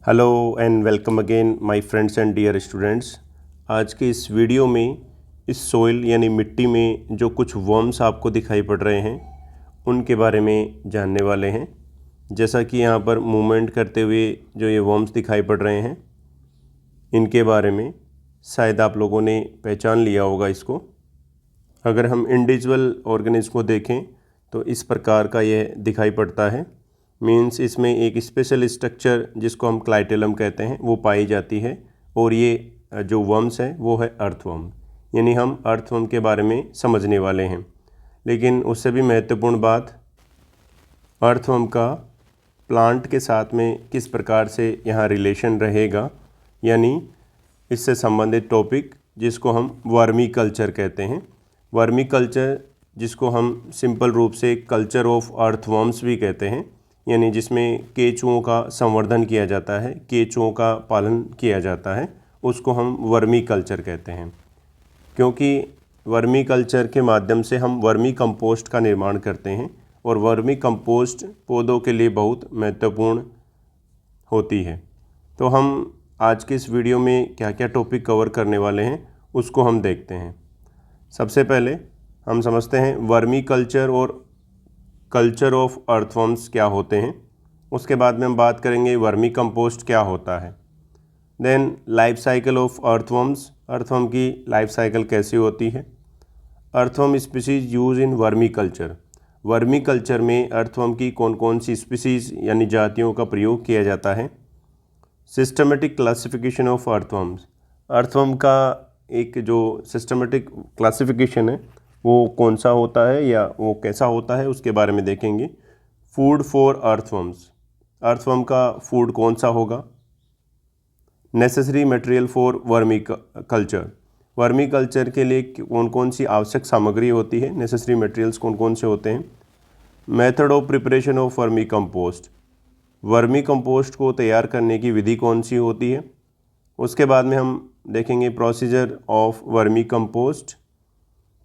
Hello and welcome again my friends and dear students. आज के इस वीडियो में इस सोइल यानी मिट्टी में जो कुछ वर्म्स आपको दिखाई पड़ रहे हैं उनके बारे में जानने वाले हैं। जैसा कि यहाँ पर मूवमेंट करते हुए जो ये वर्म्स दिखाई पड़ रहे हैं इनके बारे में शायद आप लोगों ने पहचान लिया होगा इसको। अगर हम इंडिविजुअल ऑर्गेनिज्म को देखें तो इस प्रकार का यह दिखाई पड़ता है। मीन्स इसमें एक स्पेशल स्ट्रक्चर जिसको हम क्लाइटेलम कहते हैं वो पाई जाती है और ये जो वर्म्स है वो है अर्थवर्म। यानी हम अर्थवर्म के बारे में समझने वाले हैं। लेकिन उससे भी महत्वपूर्ण बात अर्थवर्म का प्लांट के साथ में किस प्रकार से यहाँ रिलेशन रहेगा, यानी इससे संबंधित टॉपिक जिसको हम वर्मी कल्चर कहते हैं। वर्मी कल्चर जिसको हम सिंपल रूप से कल्चर ऑफ अर्थवर्म्स भी कहते हैं, यानी जिसमें केंचुओं का संवर्धन किया जाता है, केंचुओं का पालन किया जाता है, उसको हम वर्मी कल्चर कहते हैं। क्योंकि वर्मी कल्चर के माध्यम से हम वर्मी कंपोस्ट का निर्माण करते हैं और वर्मी कंपोस्ट पौधों के लिए बहुत महत्वपूर्ण होती है। तो हम आज के इस वीडियो में क्या क्या टॉपिक कवर करने वाले हैं उसको हम देखते हैं। सबसे पहले हम समझते हैं वर्मी कल्चर और कल्चर ऑफ अर्थवर्म्स क्या होते हैं। उसके बाद में हम बात करेंगे वर्मी कंपोस्ट क्या होता है। Then life cycle of earthworms, earthworm की लाइफ साइकिल कैसी होती है। Earthworm species use in vermiculture, vermiculture में अर्थवर्म की कौन कौन सी स्पीसीज यानी जातियों का प्रयोग किया जाता है। Systematic classification of earthworms, earthworm का एक जो सिस्टमेटिक क्लासिफिकेशन है वो कौन सा होता है या वो कैसा होता है उसके बारे में देखेंगे। फूड फॉर अर्थवर्म्स, अर्थवर्म का फूड कौन सा होगा। Necessary material for vermi culture, vermi culture के लिए कौन कौन सी आवश्यक सामग्री होती है, नेसेसरी मटेरियल्स कौन कौन से होते हैं। Method of preparation of vermicompost, vermi compost को तैयार करने की विधि कौन सी होती है। उसके बाद में हम देखेंगे प्रोसीजर ऑफ वर्मी कंपोस्ट,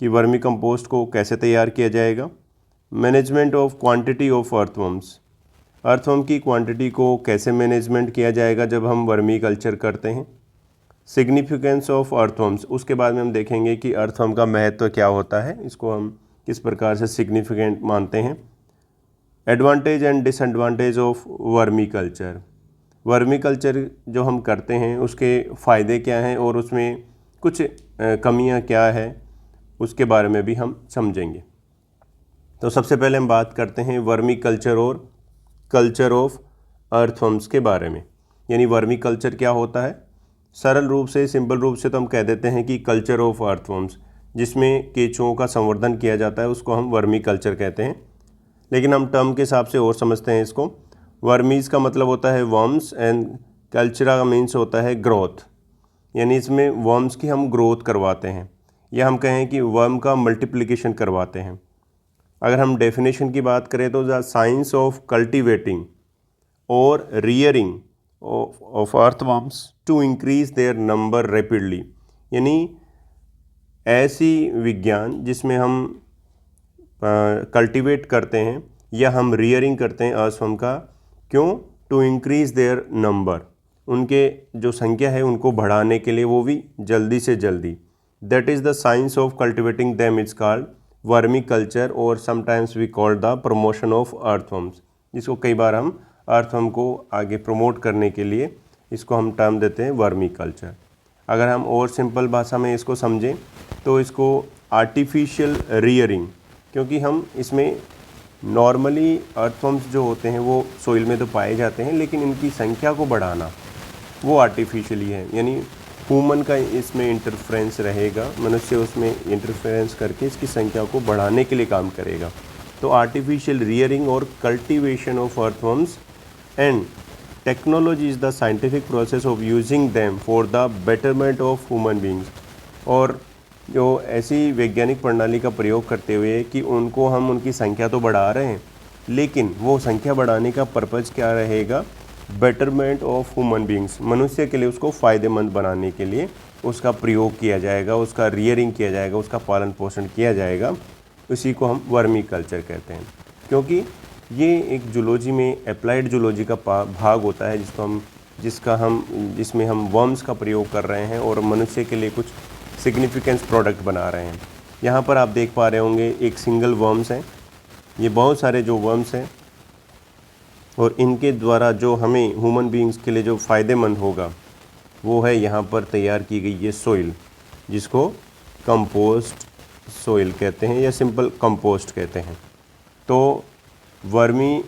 कि वर्मी कंपोस्ट को कैसे तैयार किया जाएगा। Management of quantity of earthworms, earthworm की क्वांटिटी को कैसे मैनेजमेंट किया जाएगा जब हम वर्मी कल्चर करते हैं। सिग्निफिकेंस ऑफ अर्थवर्म्स, उसके बाद में हम देखेंगे कि अर्थवर्म का महत्व क्या होता है, इसको हम किस प्रकार से सिग्निफिकेंट मानते हैं। Advantage and disadvantage of vermi culture, vermi culture जो हम करते हैं उसके फ़ायदे क्या हैं और उसमें कुछ कमियां क्या है उसके बारे में भी हम समझेंगे। तो सबसे पहले हम बात करते हैं वर्मी कल्चर और कल्चर ऑफ अर्थवर्म्स के बारे में, यानी वर्मी कल्चर क्या होता है। सरल रूप से, सिंपल रूप से तो हम कह देते हैं कि कल्चर ऑफ अर्थवर्म्स, जिसमें केंचुओं का संवर्धन किया जाता है उसको हम वर्मी कल्चर कहते हैं। लेकिन हम टर्म के हिसाब से और समझते हैं इसको। वर्मीज़ का मतलब होता है वर्म्स एंड कल्चरा का मीन्स होता है ग्रोथ, यानी इसमें वर्म्स की हम ग्रोथ करवाते हैं या हम कहें कि वर्म का मल्टीप्लिकेशन करवाते हैं। अगर हम डेफिनेशन की बात करें तो द साइंस ऑफ कल्टीवेटिंग और rearing of earthworms to increase their number rapidly, यानी ऐसी विज्ञान जिसमें हम कल्टीवेट करते हैं या हम रियरिंग करते हैं अर्थवर्म का, क्यों, टू इंक्रीज देयर नंबर, उनके जो संख्या है उनको बढ़ाने के लिए, वो भी जल्दी से जल्दी। That is the science of cultivating them is called vermiculture और sometimes we call the promotion of earthworms, जिसको कई बार हम अर्थवर्म को आगे प्रमोट करने के लिए इसको हम टर्म देते हैं वर्मी कल्चर। अगर हम और सिंपल भाषा में इसको समझें तो इसको आर्टिफिशियल रियरिंग, क्योंकि हम इसमें नॉर्मली अर्थवर्म्स जो होते हैं वो सोइल में तो पाए जाते हैं लेकिन इनकी संख्या को बढ़ाना वो आर्टिफिशियली है, यानी ह्यूमन का इसमें इंटरफेरेंस रहेगा, मनुष्य उसमें इंटरफेरेंस करके इसकी संख्या को बढ़ाने के लिए काम करेगा। तो आर्टिफिशियल रियरिंग और cultivation of earthworms and technology is the scientific process of using them for the betterment of human beings, और जो ऐसी वैज्ञानिक प्रणाली का प्रयोग करते हुए कि उनको हम उनकी संख्या तो बढ़ा रहे हैं लेकिन वो संख्या बढ़ाने का पर्पज़ क्या रहेगा, बेटरमेंट ऑफ ह्यूमन बींग्स, मनुष्य के लिए उसको फ़ायदेमंद बनाने के लिए उसका प्रयोग किया जाएगा, उसका रियरिंग किया जाएगा, उसका पालन पोषण किया जाएगा। उसी को हम वर्मी कल्चर कहते हैं, क्योंकि ये एक जूलॉजी में अप्लाइड जूलॉजी का भाग होता है जिसको हम जिसमें हम वर्म्स का प्रयोग कर रहे हैं और मनुष्य के लिए कुछ सिग्निफिकेंस प्रोडक्ट बना रहे हैं। यहाँ पर आप देख पा रहे होंगे एक सिंगल वर्म्स है, ये बहुत सारे जो वर्म्स हैं और इनके द्वारा जो हमें ह्यूमन बीइंग्स के लिए जो फ़ायदेमंद होगा वो है यहाँ पर तैयार की गई ये सोइल, जिसको कंपोस्ट सोइल कहते हैं या सिंपल कंपोस्ट कहते हैं। तो वर्मी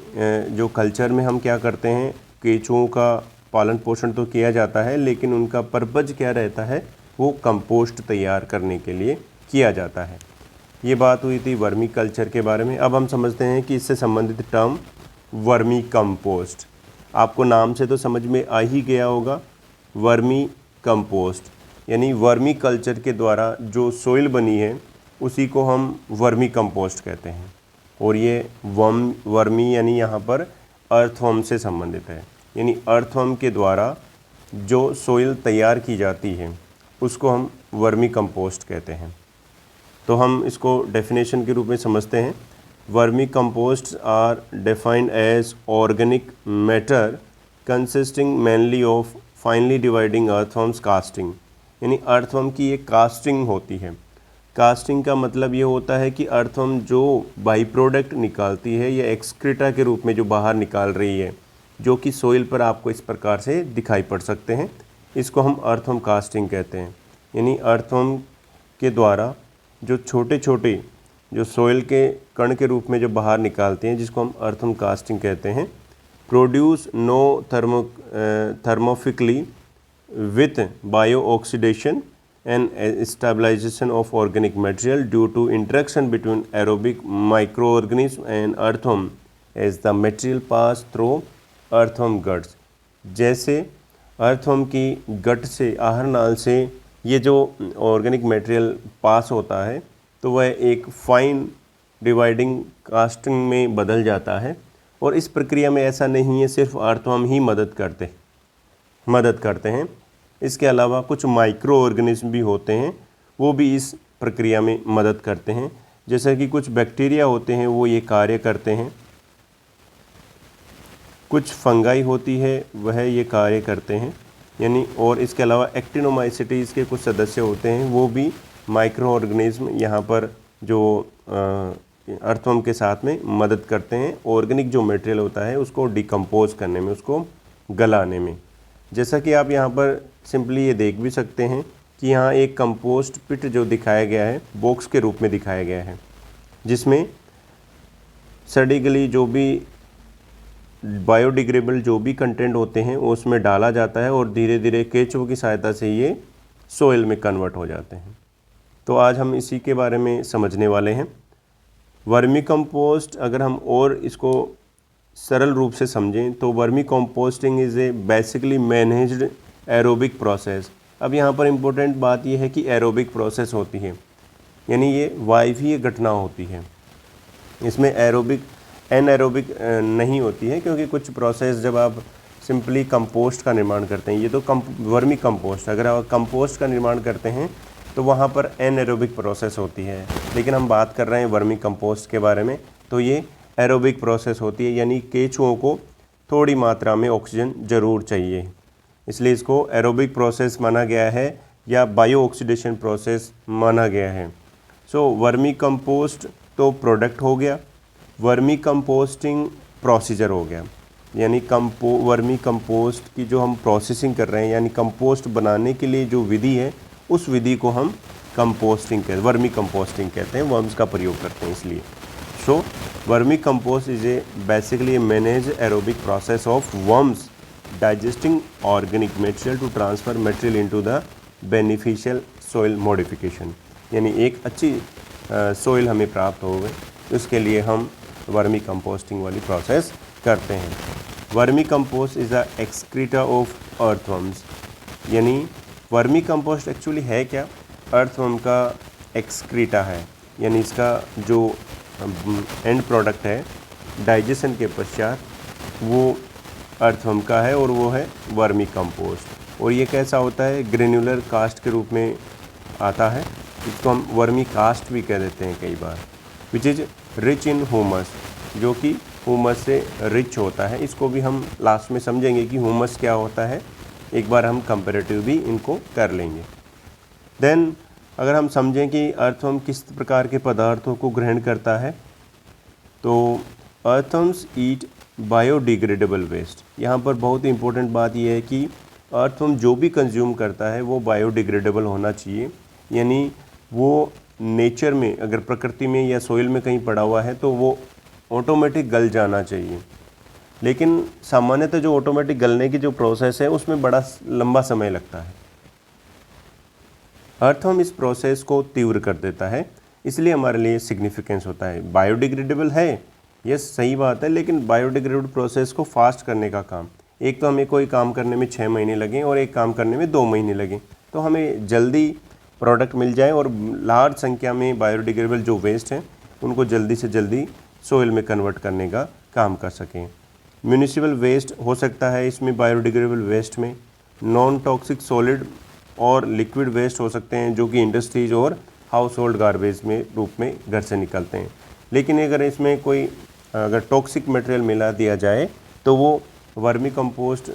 जो कल्चर में हम क्या करते हैं, केंचुओं का पालन पोषण तो किया जाता है, लेकिन उनका पर्पज़ क्या रहता है, वो कंपोस्ट तैयार करने के लिए किया जाता है। ये बात हुई थी वर्मी कल्चर के बारे में। अब हम समझते हैं कि इससे संबंधित टर्म वर्मी कंपोस्ट। आपको नाम से तो समझ में आ ही गया होगा, वर्मी कंपोस्ट यानी वर्मी कल्चर के द्वारा जो सोइल बनी है उसी को हम वर्मी कंपोस्ट कहते हैं। और ये वर्मी यानी यहाँ पर अर्थवर्म से संबंधित है, यानी अर्थवर्म के द्वारा जो सोइल तैयार की जाती है उसको हम वर्मी कंपोस्ट कहते हैं। तो हम इसको डेफिनेशन के रूप में समझते हैं। Vermicompost are defined as organic matter consisting mainly of finely dividing earthworms casting, यानी अर्थवर्म की एक कास्टिंग होती है। कास्टिंग का मतलब ये होता है कि अर्थवर्म जो बाई प्रोडक्ट निकालती है या एक्सक्रीटा के रूप में जो बाहर निकाल रही है, जो कि सोइल पर आपको इस प्रकार से दिखाई पड़ सकते हैं, इसको हम अर्थवर्म कास्टिंग कहते हैं। यानी अर्थवर्म के द्वारा जो छोटे छोटे जो सोइल के कण के रूप में जो बाहर निकालते हैं, जिसको हम अर्थवर्म कास्टिंग कहते हैं, produce non thermophilically with bio oxidation and stabilization of organic material due to interaction between aerobic microorganism and earthworm as the material pass through earthworm guts। जैसे अर्थवर्म की गट से, आहार नाल से ये जो ऑर्गेनिक मटेरियल पास होता है तो वह एक फाइन डिवाइडिंग कास्टिंग में बदल जाता है। और इस प्रक्रिया में ऐसा नहीं है सिर्फ अर्थवर्म ही मदद करते हैं, इसके अलावा कुछ माइक्रो ऑर्गेनिज्म भी होते हैं, वो भी इस प्रक्रिया में मदद करते हैं। जैसे कि कुछ बैक्टीरिया होते हैं वो ये कार्य करते हैं, कुछ फंगाई होती है वह ये कार्य करते हैं, यानी और इसके अलावा एक्टिनोमाइसीटीज़ के कुछ सदस्य होते हैं वो भी माइक्रो ऑर्गेनिज्म यहाँ पर जो अर्थवर्म के साथ में मदद करते हैं ऑर्गेनिक जो मटेरियल होता है उसको डिकम्पोज करने में, उसको गलाने में। जैसा कि आप यहाँ पर सिंपली ये देख भी सकते हैं कि यहाँ एक कंपोस्ट पिट जो दिखाया गया है बॉक्स के रूप में दिखाया गया है, जिसमें सड़ी गली जो भी बायोडिग्रेडेबल जो भी कंटेंट होते हैं उसमें डाला जाता है और धीरे धीरे केंचुओं की सहायता से ये सोइल में कन्वर्ट हो जाते हैं। तो आज हम इसी के बारे में समझने वाले हैं। वर्मी कंपोस्ट अगर हम और इसको सरल रूप से समझें तो vermi composting is a basically managed aerobic process. अब यहाँ पर इम्पोर्टेंट बात यह है कि एरोबिक प्रोसेस होती है, यानी ये वायवीय घटना होती है, इसमें एरोबिक एनएरोबिक नहीं होती है, क्योंकि कुछ प्रोसेस जब आप सिंपली कंपोस्ट का निर्माण करते हैं, ये तो वर्मी कंपोस्ट, अगर आप कंपोस्ट का निर्माण करते हैं तो वहाँ पर एनएरोबिक प्रोसेस होती है। लेकिन हम बात कर रहे हैं वर्मी कंपोस्ट के बारे में, तो ये एरोबिक प्रोसेस होती है, यानी केंचुओं को थोड़ी मात्रा में ऑक्सीजन ज़रूर चाहिए, इसलिए इसको एरोबिक प्रोसेस माना गया है या बायो ऑक्सीडेशन प्रोसेस माना गया है। सो वर्मी कंपोस्ट तो प्रोडक्ट हो गया, वर्मी कंपोस्टिंग प्रोसीजर हो गया, यानी वर्मी कंपोस्ट की जो हम प्रोसेसिंग कर रहे हैं, यानी कंपोस्ट बनाने के लिए जो विधि है उस विधि को हम कंपोस्टिंग कहते हैं, वर्मी कंपोस्टिंग कहते हैं, वर्म्स का प्रयोग करते हैं इसलिए। So vermi compost is a basically manage aerobic process of worms digesting organic material to transfer material into the beneficial soil modification, यानी एक अच्छी सोइल हमें प्राप्त हो गई, उसके लिए हम वर्मी कंपोस्टिंग वाली प्रोसेस करते हैं। Vermicompost is a excreta of earthworms, यानी वर्मी कंपोस्ट एक्चुअली है क्या, अर्थवर्म का एक्सक्रीटा है, यानी इसका जो एंड प्रोडक्ट है डाइजेशन के पश्चात वो अर्थवर्म का है और वो है वर्मी कंपोस्ट। और ये कैसा होता है, ग्रेन्युलर कास्ट के रूप में आता है, इसको हम वर्मी कास्ट भी कह देते हैं कई बार, which is rich in humus, जो कि ह्यूमस से रिच होता है। इसको भी हम लास्ट में समझेंगे कि ह्यूमस क्या होता है, एक बार हम कंपैरेटिव भी इनको कर लेंगे। देन अगर हम समझें कि अर्थवर्म किस प्रकार के पदार्थों को ग्रहण करता है, तो अर्थवर्म्स ईट बायोडिग्रेडेबल वेस्ट। यहाँ पर बहुत ही इम्पोर्टेंट बात यह है कि अर्थवर्म जो भी कंज्यूम करता है वो बायोडिग्रेडेबल होना चाहिए, यानी वो नेचर में, अगर प्रकृति में या सोइल में कहीं पड़ा हुआ है तो वो ऑटोमेटिक गल जाना चाहिए। लेकिन सामान्यतः जो ऑटोमेटिक गलने की जो प्रोसेस है उसमें बड़ा लंबा समय लगता है। अर्थवर्म इस प्रोसेस को तीव्र कर देता है, इसलिए हमारे लिए सिग्निफिकेंस होता है। बायोडिग्रेडेबल है, ये सही बात है, लेकिन बायोडिग्रेडेबल प्रोसेस को फास्ट करने का काम, एक तो हमें कोई काम करने में 6 महीने लगें और एक काम करने में 2 महीने लगें, तो हमें जल्दी प्रोडक्ट मिल जाए और लार्ज संख्या में बायोडिग्रेडेबल जो वेस्ट हैं उनको जल्दी से जल्दी सोइल में कन्वर्ट करने का काम कर सकें। म्यूनिसिपल वेस्ट हो सकता है इसमें, बायोडिग्रेडेबल वेस्ट में नॉन टॉक्सिक सॉलिड और लिक्विड वेस्ट हो सकते हैं जो कि इंडस्ट्रीज और हाउस होल्ड गार्बेज में रूप में घर से निकलते हैं। लेकिन अगर इसमें कोई अगर टॉक्सिक मटेरियल मिला दिया जाए तो वो वर्मी कंपोस्ट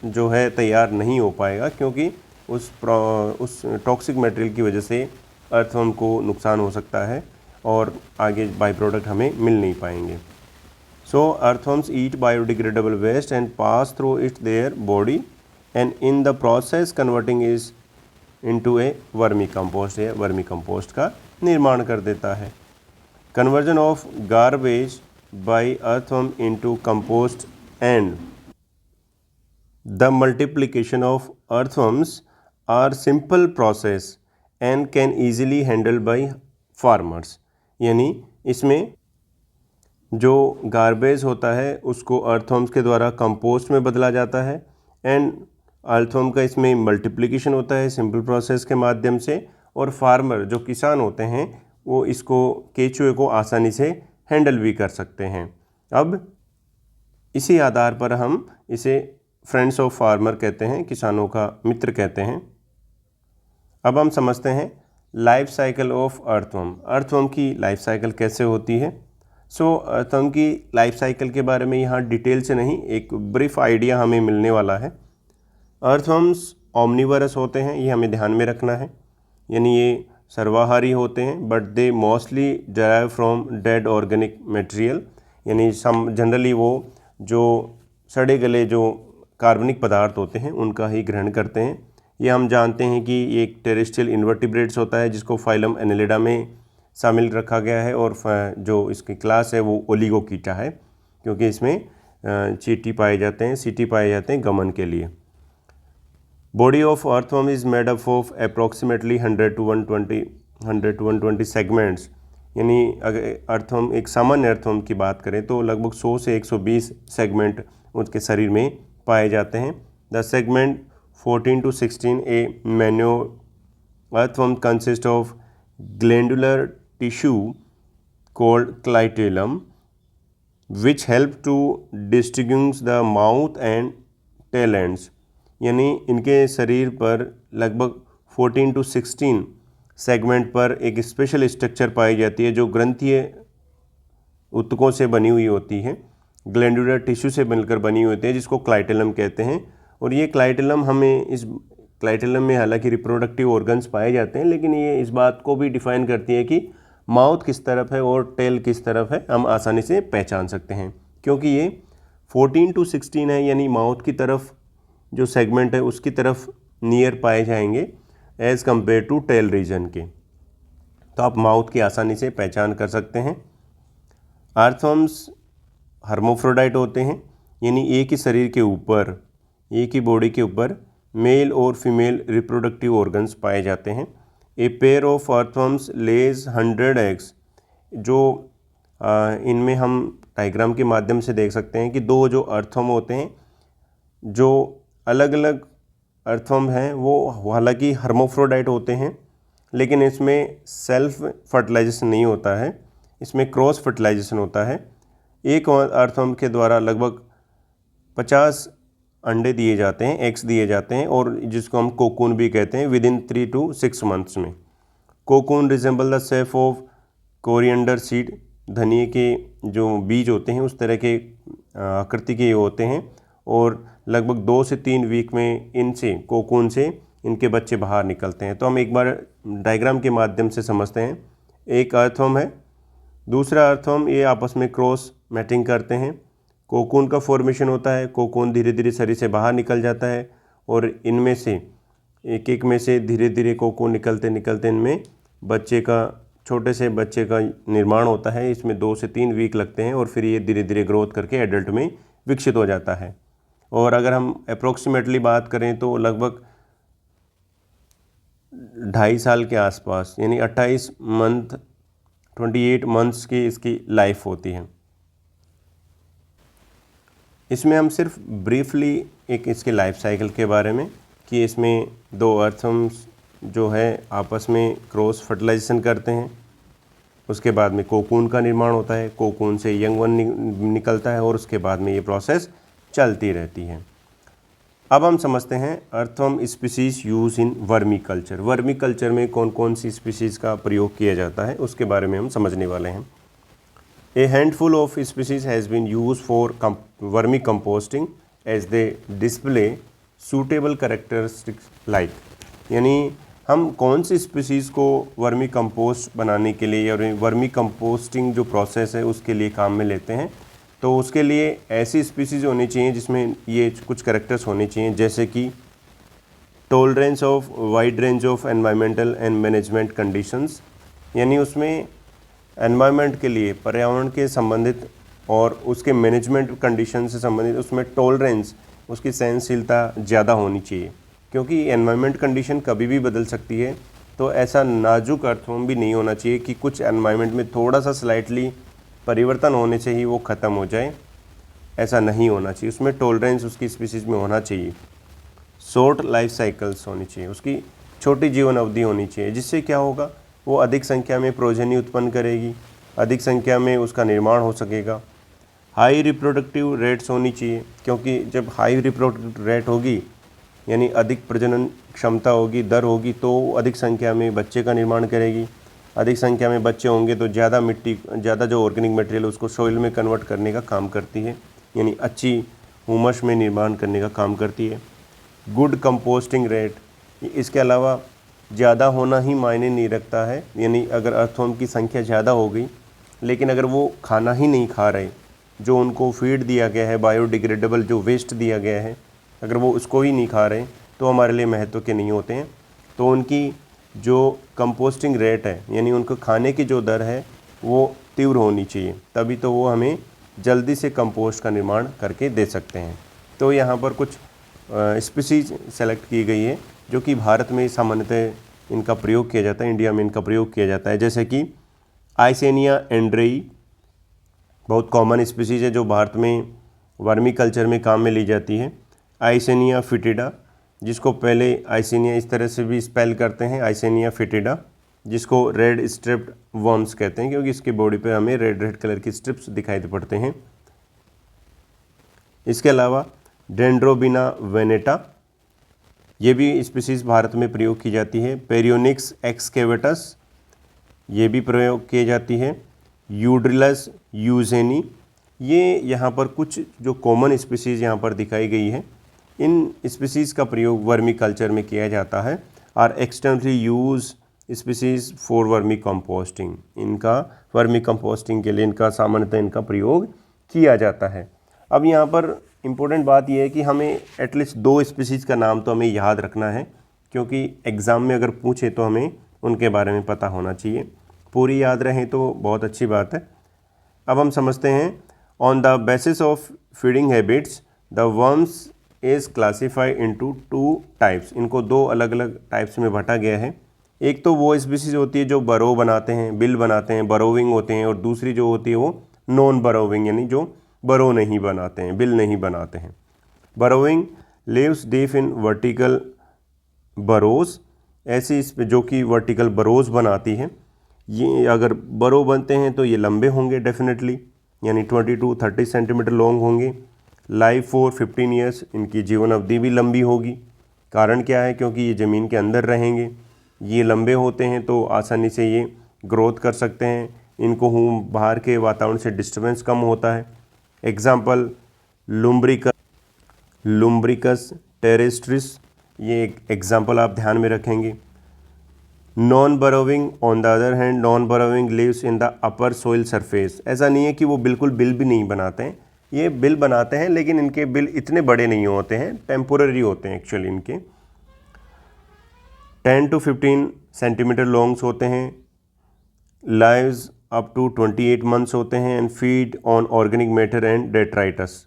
जो है तैयार नहीं हो पाएगा, क्योंकि उस टॉक्सिक मटेरियल की वजह से अर्थवर्म को नुकसान हो सकता है और आगे बाई प्रोडक्ट हमें मिल नहीं पाएंगे। So earthworms eat biodegradable waste and pass through it their body and in the process converting is into a vermi compost, या वर्मी कंपोस्ट का निर्माण कर देता है। Conversion of garbage by earthworm into compost and the multiplication of earthworms are simple process and can easily handle by farmers. यानी इसमें जो garbage होता है उसको अर्थवर्म्स के द्वारा कंपोस्ट में बदला जाता है एंड अर्थवर्म का इसमें मल्टीप्लिकेशन होता है सिंपल प्रोसेस के माध्यम से, और फार्मर जो किसान होते हैं वो इसको केचुए को आसानी से हैंडल भी कर सकते हैं। अब इसी आधार पर हम इसे फ्रेंड्स ऑफ फार्मर कहते हैं, किसानों का मित्र कहते हैं। अब हम समझते हैं life cycle of earthworm. Earthworm की लाइफ साइकिल कैसे होती है। अर्थवर्म की लाइफ साइकिल के बारे में यहाँ डिटेल से नहीं, एक ब्रीफ आइडिया हमें मिलने वाला है। अर्थवर्म्स ओमनिवरस होते हैं, ये हमें ध्यान में रखना है, यानी ये सर्वाहारी होते हैं, but they mostly derive from dead organic material, यानी जनरली वो जो सड़े गले जो कार्बनिक पदार्थ होते हैं उनका ही ग्रहण करते हैं। ये हम जानते हैं कि ये एक टेरेस्ट्रियल इन्वर्टिब्रेट्स होता है जिसको फाइलम एनेलिडा में शामिल रखा गया है, और जो इसकी क्लास है वो ओलिगोकीटा है, क्योंकि इसमें चीटी पाए जाते हैं, सीटी पाए जाते हैं गमन के लिए। Body of earthworm is made up of approximately 100 to 120 segments, यानी अगर अर्थवर्म एक सामान्य अर्थवर्म की बात करें तो लगभग 100 से 120 सेगमेंट उसके शरीर में पाए जाते हैं। The segment 14 to 16 a manure earthworm consist of glandular tissue called clitellum which help to distinguish the mouth and tail ends, यानी इनके शरीर पर लगभग 14 to 16 सेगमेंट पर एक स्पेशल स्ट्रक्चर पाई जाती है जो ग्रंथीय ऊतकों से बनी हुई होती है, ग्लैंडुलर टिश्यू से मिलकर बनी हुई होती है, जिसको क्लाइटेलम कहते हैं। और ये क्लाइटेलम हमें इस क्लाइटेलम में हालांकि रिप्रोडक्टिव ऑर्गन्स पाए जाते हैं, लेकिन ये इस बात को भी डिफाइन करती है कि माउथ किस तरफ है और टेल किस तरफ है, हम आसानी से पहचान सकते हैं, क्योंकि ये 14 to 16 है, यानी माउथ की तरफ जो सेगमेंट है उसकी तरफ नियर पाए जाएंगे as compare to tail region के, तो आप माउथ की आसानी से पहचान कर सकते हैं। अर्थवर्म्स हर्मोफ्रोडाइट होते हैं, यानी एक ही शरीर के ऊपर, एक ही बॉडी के ऊपर मेल और फीमेल रिप्रोडक्टिव ऑर्गन्स पाए जाते हैं। A pair of earthworms lays 100 eggs, जो इनमें हम डायग्राम के माध्यम से देख सकते हैं कि दो जो अर्थवर्म होते हैं, जो अलग अलग अर्थवर्म हैं वो हालांकि हर्मोफ्रोडाइट होते हैं, लेकिन इसमें सेल्फ फर्टिलाइजेशन नहीं होता है, इसमें क्रॉस फर्टिलाइजेशन होता है। एक अर्थवर्म के द्वारा लगभग 50 अंडे दिए जाते हैं, एग्स दिए जाते हैं, और जिसको हम कोकून भी कहते हैं, विद इन 3 to 6 मंथ्स में। Cocoon resemble the shape of coriander seed, धनिए के जो बीज होते हैं उस तरह के आकृति के होते हैं और लगभग 2 से 3 वीक में इनसे कोकून से इनके बच्चे बाहर निकलते हैं। तो हम एक बार डायग्राम के माध्यम से समझते हैं। एक अर्थवर्म है, दूसरा अर्थवर्म, ये आपस में क्रॉस मैटिंग करते हैं, कोकून का फॉर्मेशन होता है, कोकून धीरे धीरे शरीर से बाहर निकल जाता है और इनमें से एक एक में से धीरे धीरे कोकून निकलते निकलते इनमें बच्चे का, छोटे से बच्चे का निर्माण होता है। इसमें 2 से 3 वीक लगते हैं और फिर ये धीरे धीरे ग्रोथ करके एडल्ट में विकसित हो जाता है। और अगर हम अप्रोक्सीमेटली बात करें तो लगभग 2.5 साल के आसपास, यानी 28 मंथ्स की इसकी लाइफ होती है। इसमें हम सिर्फ ब्रीफली एक इसके लाइफ साइकिल के बारे में कि इसमें 2 अर्थवर्म्स जो है आपस में क्रॉस फर्टिलाइजेशन करते हैं, उसके बाद में कोकून का निर्माण होता है, कोकून से यंग वन निकलता है और उसके बाद में ये प्रोसेस चलती रहती है। अब हम समझते हैं earthworm species use in vermiculture. Vermiculture में कौन कौन सी स्पीसीज़ का प्रयोग किया जाता है उसके बारे में हम समझने वाले हैं। A handful of species has been used for vermicomposting as they display suitable characteristics like, यानी हम कौन सी स्पीसीज़ को वर्मी कंपोस्ट बनाने के लिए या वर्मी कंपोस्टिंग जो प्रोसेस है उसके लिए काम में लेते हैं। तो उसके लिए ऐसी स्पीसीज़ होनी चाहिए जिसमें ये कुछ कैरेक्टर्स होने चाहिए, जैसे कि tolerance of wide range of environmental and management conditions, यानी उसमें एनवायरनमेंट के लिए, पर्यावरण के संबंधित और उसके मैनेजमेंट कंडीशन से संबंधित उसमें टॉलरेंस, उसकी सहनशीलता ज़्यादा होनी चाहिए, क्योंकि एनवायरनमेंट कंडीशन कभी भी बदल सकती है। तो ऐसा नाजुक अर्थवर्म भी नहीं होना चाहिए कि कुछ एनवायरनमेंट में थोड़ा सा स्लाइटली परिवर्तन होने से ही वो ख़त्म हो जाए, ऐसा नहीं होना चाहिए। उसमें टॉलरेंस उसकी स्पीसीज़ में होना चाहिए। शॉर्ट लाइफ साइकिल्स होनी चाहिए, उसकी छोटी जीवन अवधि होनी चाहिए, जिससे क्या होगा, वो अधिक संख्या में प्रोजेनी उत्पन्न करेगी, अधिक संख्या में उसका निर्माण हो सकेगा। हाई रिप्रोडक्टिव रेट्स होनी चाहिए, क्योंकि जब हाई रिप्रोडक्टिव रेट होगी यानी अधिक प्रजनन क्षमता होगी, दर होगी, तो अधिक संख्या में बच्चे का निर्माण करेगी। अधिक संख्या में बच्चे होंगे तो ज़्यादा मिट्टी, ज़्यादा जो ऑर्गेनिक मटेरियल उसको सॉइल में कन्वर्ट करने का काम करती है, यानी अच्छी ह्यूमस में निर्माण करने का काम करती है। गुड कंपोस्टिंग रेट, इसके अलावा ज़्यादा होना ही मायने नहीं रखता है, यानी अगर अर्थवर्म की संख्या ज़्यादा हो गई लेकिन अगर वो खाना ही नहीं खा रहे, जो उनको फीड दिया गया है, बायोडिग्रेडेबल जो वेस्ट दिया गया है, अगर वो उसको ही नहीं खा रहे तो हमारे लिए महत्व के नहीं होते हैं। तो उनकी जो कंपोस्टिंग रेट है, यानी उनको खाने की जो दर है वो तीव्र होनी चाहिए, तभी तो वो हमें जल्दी से कंपोस्ट का निर्माण करके दे सकते हैं। तो यहाँ पर कुछ स्पीसीज सेलेक्ट की गई है जो कि भारत में सामान्यतः इनका प्रयोग किया जाता है, इंडिया में इनका प्रयोग किया जाता है। जैसे कि आइसेनिया एंड्रेई बहुत कॉमन स्पीसीज है जो भारत में वर्मी कल्चर में काम में ली जाती है। आइसेनिया फिटिडा, जिसको पहले आइसेनिया इस तरह से भी स्पेल करते हैं, आइसेनिया फिटिडा, जिसको रेड स्ट्रिप्ड वर्म्स कहते हैं, क्योंकि इसके बॉडी पे हमें रेड रेड कलर की स्ट्रिप्स दिखाई पड़ते हैं। इसके अलावा डेंड्रोबिना वेनेटा, ये भी स्पीसीज़ भारत में प्रयोग की जाती है। पेरियोनिक्स एक्सकेवेटस, ये भी प्रयोग की जाती है। यूड्रिलस यूजेनी, ये यहाँ पर कुछ जो कॉमन स्पीसीज़ यहाँ पर दिखाई गई है, इन स्पीसीज़ का प्रयोग वर्मी कल्चर में किया जाता है। और extensively use species for vermi composting, इनका वर्मी कंपोस्टिंग के लिए इनका सामान्यतः इनका प्रयोग किया जाता है। अब यहाँ पर इम्पोर्टेंट बात यह है कि हमें एटलीस्ट 2 स्पीसीज़ का नाम तो हमें याद रखना है, क्योंकि एग्ज़ाम में अगर पूछे तो हमें उनके बारे में पता होना चाहिए। पूरी याद रहें तो बहुत अच्छी बात है। अब हम समझते हैं, on the basis of feeding habits the worms is classified into 2 types. इनको 2 अलग अलग टाइप्स में बांटा गया है। एक तो वो स्पीसीज़ होती है जो बरो बनाते हैं, बिल बनाते हैं, बरोविंग होते हैं, और दूसरी जो होती है वो नॉन बरोविंग, यानी जो बरो नहीं बनाते हैं, बिल नहीं बनाते हैं। Burrowing lives deep in vertical burrows, ऐसी जो कि वर्टिकल बरोज बनाती हैं। ये अगर बरो बनते हैं तो ये लंबे होंगे डेफिनेटली, यानी 20 to 30 सेंटीमीटर लॉन्ग होंगे। लाइफ फॉर 15 ईयर्स, इनकी जीवन अवधि भी लंबी होगी। कारण क्या है, क्योंकि ये ज़मीन के अंदर रहेंगे, ये लंबे होते हैं तो आसानी से ये ग्रोथ कर सकते हैं, इनको बाहर के वातावरण से डिस्टर्बेंस कम होता है। एग्जाम्पल लुम्ब्रिकस टेरेस्ट्रिस, ये एक एग्जाम्पल आप ध्यान में रखेंगे। Non burrowing on the other hand, non burrowing lives in the upper soil surface. ऐसा नहीं है कि वो बिल्कुल बिल भी नहीं बनाते हैं, ये बिल बनाते हैं लेकिन इनके बिल इतने बड़े नहीं होते हैं, टेम्पोररी होते हैं एक्चुअली। इनके 10 to 15 सेंटीमीटर लॉन्ग्स होते हैं, लाइव्स अप टू 28 मंथ्स होते हैं and feed on organic matter and detritus.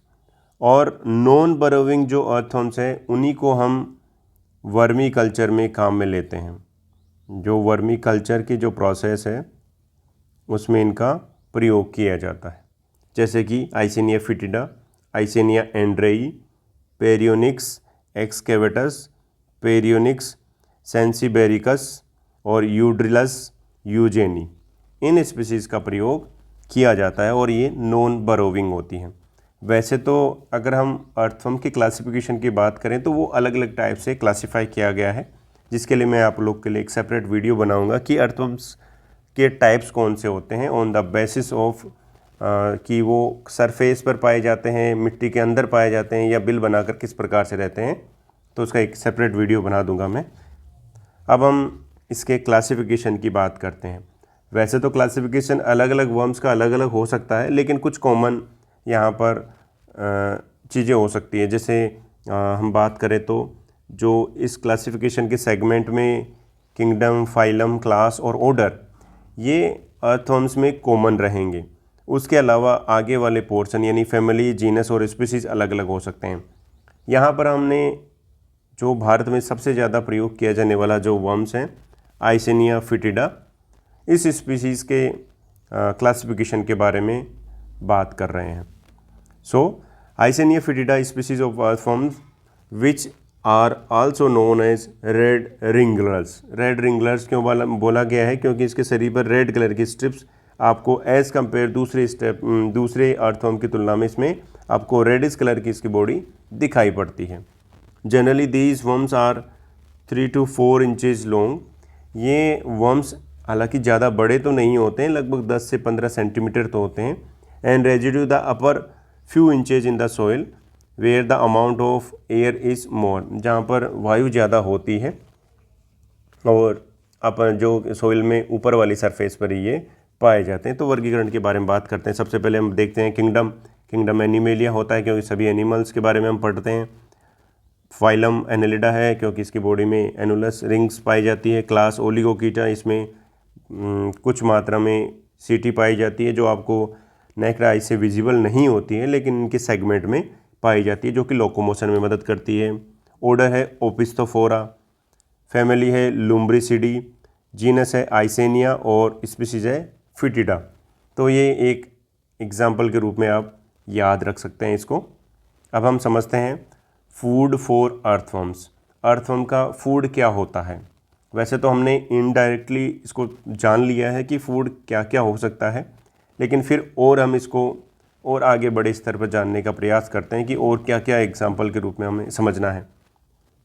और नॉन बरोविंग जो अर्थवर्म्स हैं उन्हीं को हम वर्मी कल्चर में काम में लेते हैं। जो वर्मी कल्चर की जो प्रोसेस है उसमें इनका प्रयोग किया जाता है, जैसे कि आइसेनिया फिटिडा, आइसेनिया एंड्रेई, पेरियोनिक्स एक्सकेवेटस, पेरियोनिक्स सेंसिबेरिकस और यूड्रिलस यूजेनी। इन स्पीसीज़ का प्रयोग किया जाता है और ये नॉन बरोविंग होती हैं। वैसे तो अगर हम अर्थवर्म की क्लासिफिकेशन की बात करें तो वो अलग अलग टाइप से क्लासीफाई किया गया है, जिसके लिए मैं आप लोग के लिए एक सेपरेट वीडियो बनाऊंगा कि अर्थवर्म्स के टाइप्स कौन से होते हैं ऑन द बेसिस ऑफ कि वो सरफेस पर पाए जाते हैं, मिट्टी के अंदर पाए जाते हैं या बिल बनाकर किस प्रकार से रहते हैं, तो उसका एक सेपरेट वीडियो बना दूंगा मैं। अब हम इसके क्लासिफिकेशन की बात करते हैं। वैसे तो क्लासिफिकेशन अलग अलग वर्म्स का अलग अलग हो सकता है, लेकिन कुछ कॉमन यहाँ पर चीज़ें हो सकती है। जैसे हम बात करें तो जो इस क्लासिफिकेशन के सेगमेंट में किंगडम, फाइलम, क्लास और ऑर्डर, ये अर्थवर्म्स में कॉमन रहेंगे। उसके अलावा आगे वाले पोर्शन यानी फैमिली, जीनस और स्पीसीज़ अलग अलग हो सकते हैं। यहाँ पर हमने जो भारत में सबसे ज़्यादा प्रयोग किया जाने वाला जो वर्म्स हैं, आइसेनिया फिटिडा, इस स्पीसीज़ के क्लासिफिकेशन के बारे में बात कर रहे हैं। So Eisenia fetida species of earthworms which are also known as red wrigglers. Red wrigglers क्यों बोला गया है? क्योंकि इसके शरीर पर रेड कलर की स्ट्रिप्स आपको एज़ कम्पेयर दूसरे अर्थवर्म की तुलना में इसमें आपको रेडिश कलर की इसकी बॉडी दिखाई पड़ती है। Generally these worms are 3 to 4 inches long. ये वर्म्स हालांकि ज़्यादा बड़े तो नहीं होते हैं, लगभग 10 से 15 सेंटीमीटर तो होते हैं। And residue the upper few inches in the soil where the amount of air is more, जहाँ पर वायु ज़्यादा होती है और अपन जो सोइल में ऊपर वाली सरफेस पर ही ये पाए जाते हैं। तो वर्गीकरण के बारे में बात करते हैं। सबसे पहले हम देखते हैं किंगडम एनिमेलिया होता है क्योंकि सभी एनिमल्स के बारे में हम पढ़ते हैं। फाइलम एनेलिडा है क्योंकि इसकी बॉडी में एनुलस रिंग्स पाई जाती है। क्लास ओलिगोकीटा, इसमें कुछ मात्रा में सीटी पाई जाती है जो आपको नेक्ड आई से विजिबल नहीं होती है, लेकिन इनके सेगमेंट में पाई जाती है जो कि लोकोमोशन में मदद करती है। ऑर्डर है ओपिस्थोफोरा, फैमिली है लुम्ब्रिसिडी, जीनस है आइसेनिया और स्पीसीज है फिटिडा। तो ये एक एग्जाम्पल के रूप में आप याद रख सकते हैं इसको। अब हम समझते हैं फूड फॉर अर्थवर्म्स। अर्थवर्म का फूड क्या होता है? वैसे तो हमने इनडायरेक्टली इसको जान लिया है कि फूड क्या क्या हो सकता है, लेकिन फिर और हम इसको और आगे बड़े स्तर पर जानने का प्रयास करते हैं कि और क्या क्या एग्जाम्पल के रूप में हमें समझना है।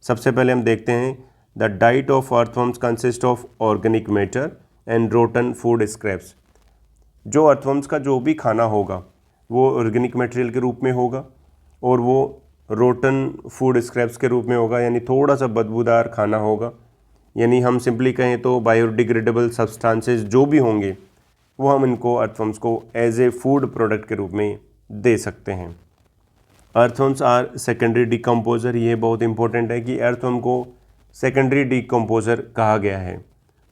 सबसे पहले हम देखते हैं the diet of earthworms consist of organic matter and rotten food scraps. जो अर्थवर्म्स का जो भी खाना होगा वो ऑर्गेनिक मटेरियल के रूप में होगा और वो रोटन फूड स्क्रैप्स के रूप में होगा, यानी थोड़ा सा बदबूदार खाना होगा। यानी हम सिंपली कहें तो बायोडिग्रेडेबल सब्सटेंसेस जो भी होंगे वो हम इनको अर्थवर्म्स को एज ए फूड प्रोडक्ट के रूप में दे सकते हैं। Earthworms are secondary decomposer. ये बहुत इंपॉर्टेंट है कि अर्थवर्म को सेकेंडरी डिकम्पोजर कहा गया है।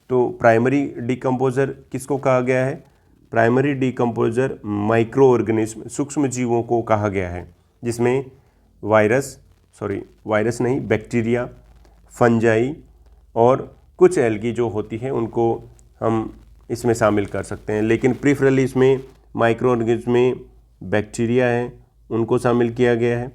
तो प्राइमरी डिकम्पोजर किसको कहा गया है? प्राइमरी डिकम्पोजर माइक्रो ऑर्गेनिज्म, सूक्ष्म जीवों को कहा गया है, जिसमें वायरस नहीं, बैक्टीरिया, फंजाई और कुछ एल्गी जो होती है उनको हम इसमें शामिल कर सकते हैं। लेकिन प्रीफरली इसमें माइक्रो ऑर्गेनिज्म में बैक्टीरिया है उनको शामिल किया गया है,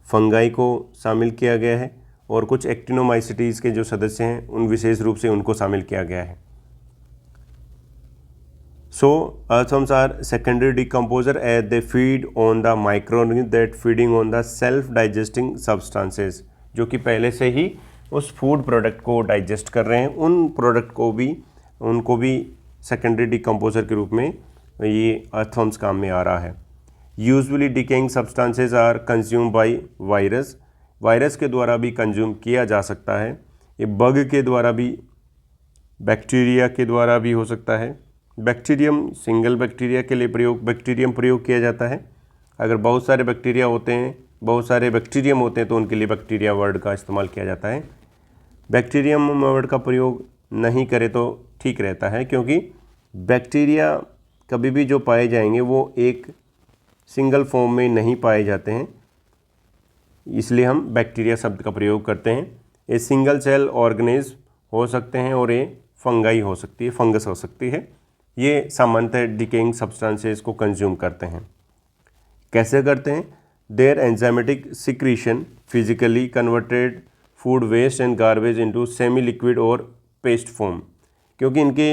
फंगाई को शामिल किया गया है और कुछ एक्टिनोमाइसिटीज़ के जो सदस्य हैं उन विशेष रूप से उनको शामिल किया गया है। So earthworms are secondary decomposer as they feed on the microorganisms that feeding on the self-digesting substances, जो कि पहले से ही उस फूड प्रोडक्ट को डाइजेस्ट कर रहे हैं, उन प्रोडक्ट को भी उनको भी सेकेंडरी डिकम्पोजर के रूप में ये अर्थवर्म्स काम में आ रहा है। Usually decaying substances are consume by virus, virus के द्वारा भी कंज्यूम किया जा सकता है। ये बग के द्वारा भी, बैक्टीरिया के द्वारा भी हो सकता है। बैक्टीरियम, सिंगल बैक्टीरिया के लिए बैक्टीरियम प्रयोग किया जाता है। अगर बहुत सारे बैक्टीरिया होते हैं, बहुत सारे बैक्टीरियम होते हैं तो उनके लिए बैक्टीरिया वर्ड का इस्तेमाल किया जाता है। बैक्टीरियम वर्ड का प्रयोग नहीं करें तो ठीक रहता है, क्योंकि बैक्टीरिया कभी भी जो पाए जाएंगे वो एक सिंगल फॉर्म में नहीं पाए जाते हैं, इसलिए हम बैक्टीरिया शब्द का प्रयोग करते हैं। ये सिंगल सेल ऑर्गेनिज्म हो सकते हैं और ये फंगाई हो सकती है, फंगस हो सकती है। ये सामान्यतः डिकेइंग सब्सटेंसेस को कंज्यूम करते हैं। कैसे करते हैं? Their enzymatic secretion physically converted food waste and garbage into semi liquid और पेस्ट फॉर्म, क्योंकि इनके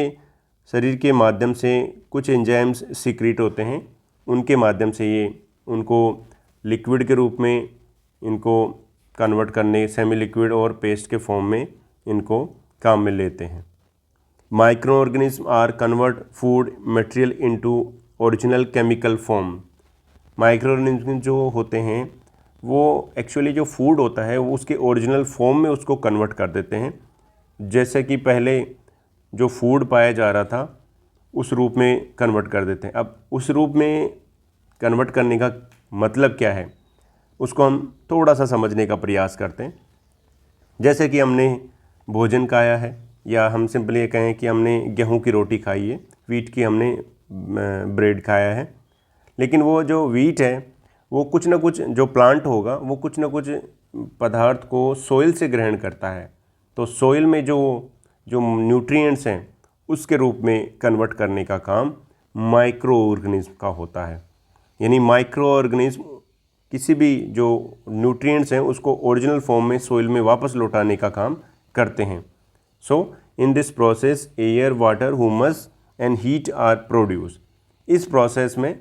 शरीर के माध्यम से कुछ एंजाइम्स सिक्रीट होते हैं, उनके माध्यम से ये उनको लिक्विड के रूप में इनको कन्वर्ट करने, सेमी लिक्विड और पेस्ट के फॉर्म में इनको काम में लेते हैं। Microorganism are convert food material into original chemical form. Microorganism जो होते हैं वो एक्चुअली जो फूड होता है वो उसके ओरिजिनल फॉर्म में उसको कन्वर्ट कर देते हैं। जैसे कि पहले जो फूड पाया जा रहा था उस रूप में कन्वर्ट कर देते हैं। अब उस रूप में कन्वर्ट करने का मतलब क्या है, उसको हम थोड़ा सा समझने का प्रयास करते हैं। जैसे कि हमने भोजन खाया है, या हम सिंपली ये कहें कि हमने गेहूं की रोटी खाई है, वीट की हमने ब्रेड खाया है, लेकिन वो जो वीट है वो कुछ ना कुछ, जो प्लांट होगा वो कुछ ना कुछ पदार्थ को सोइल से ग्रहण करता है। तो सोइल में जो न्यूट्रिएंट्स हैं उसके रूप में कन्वर्ट करने का काम माइक्रो ऑर्गेनिज्म का होता है। यानी माइक्रो ऑर्गेनिज्म किसी भी जो न्यूट्रिएंट्स हैं उसको ओरिजिनल फॉर्म में सोइल में वापस लौटाने का काम करते हैं। So in this process air, water, humus and heat are produce. इस प्रोसेस में,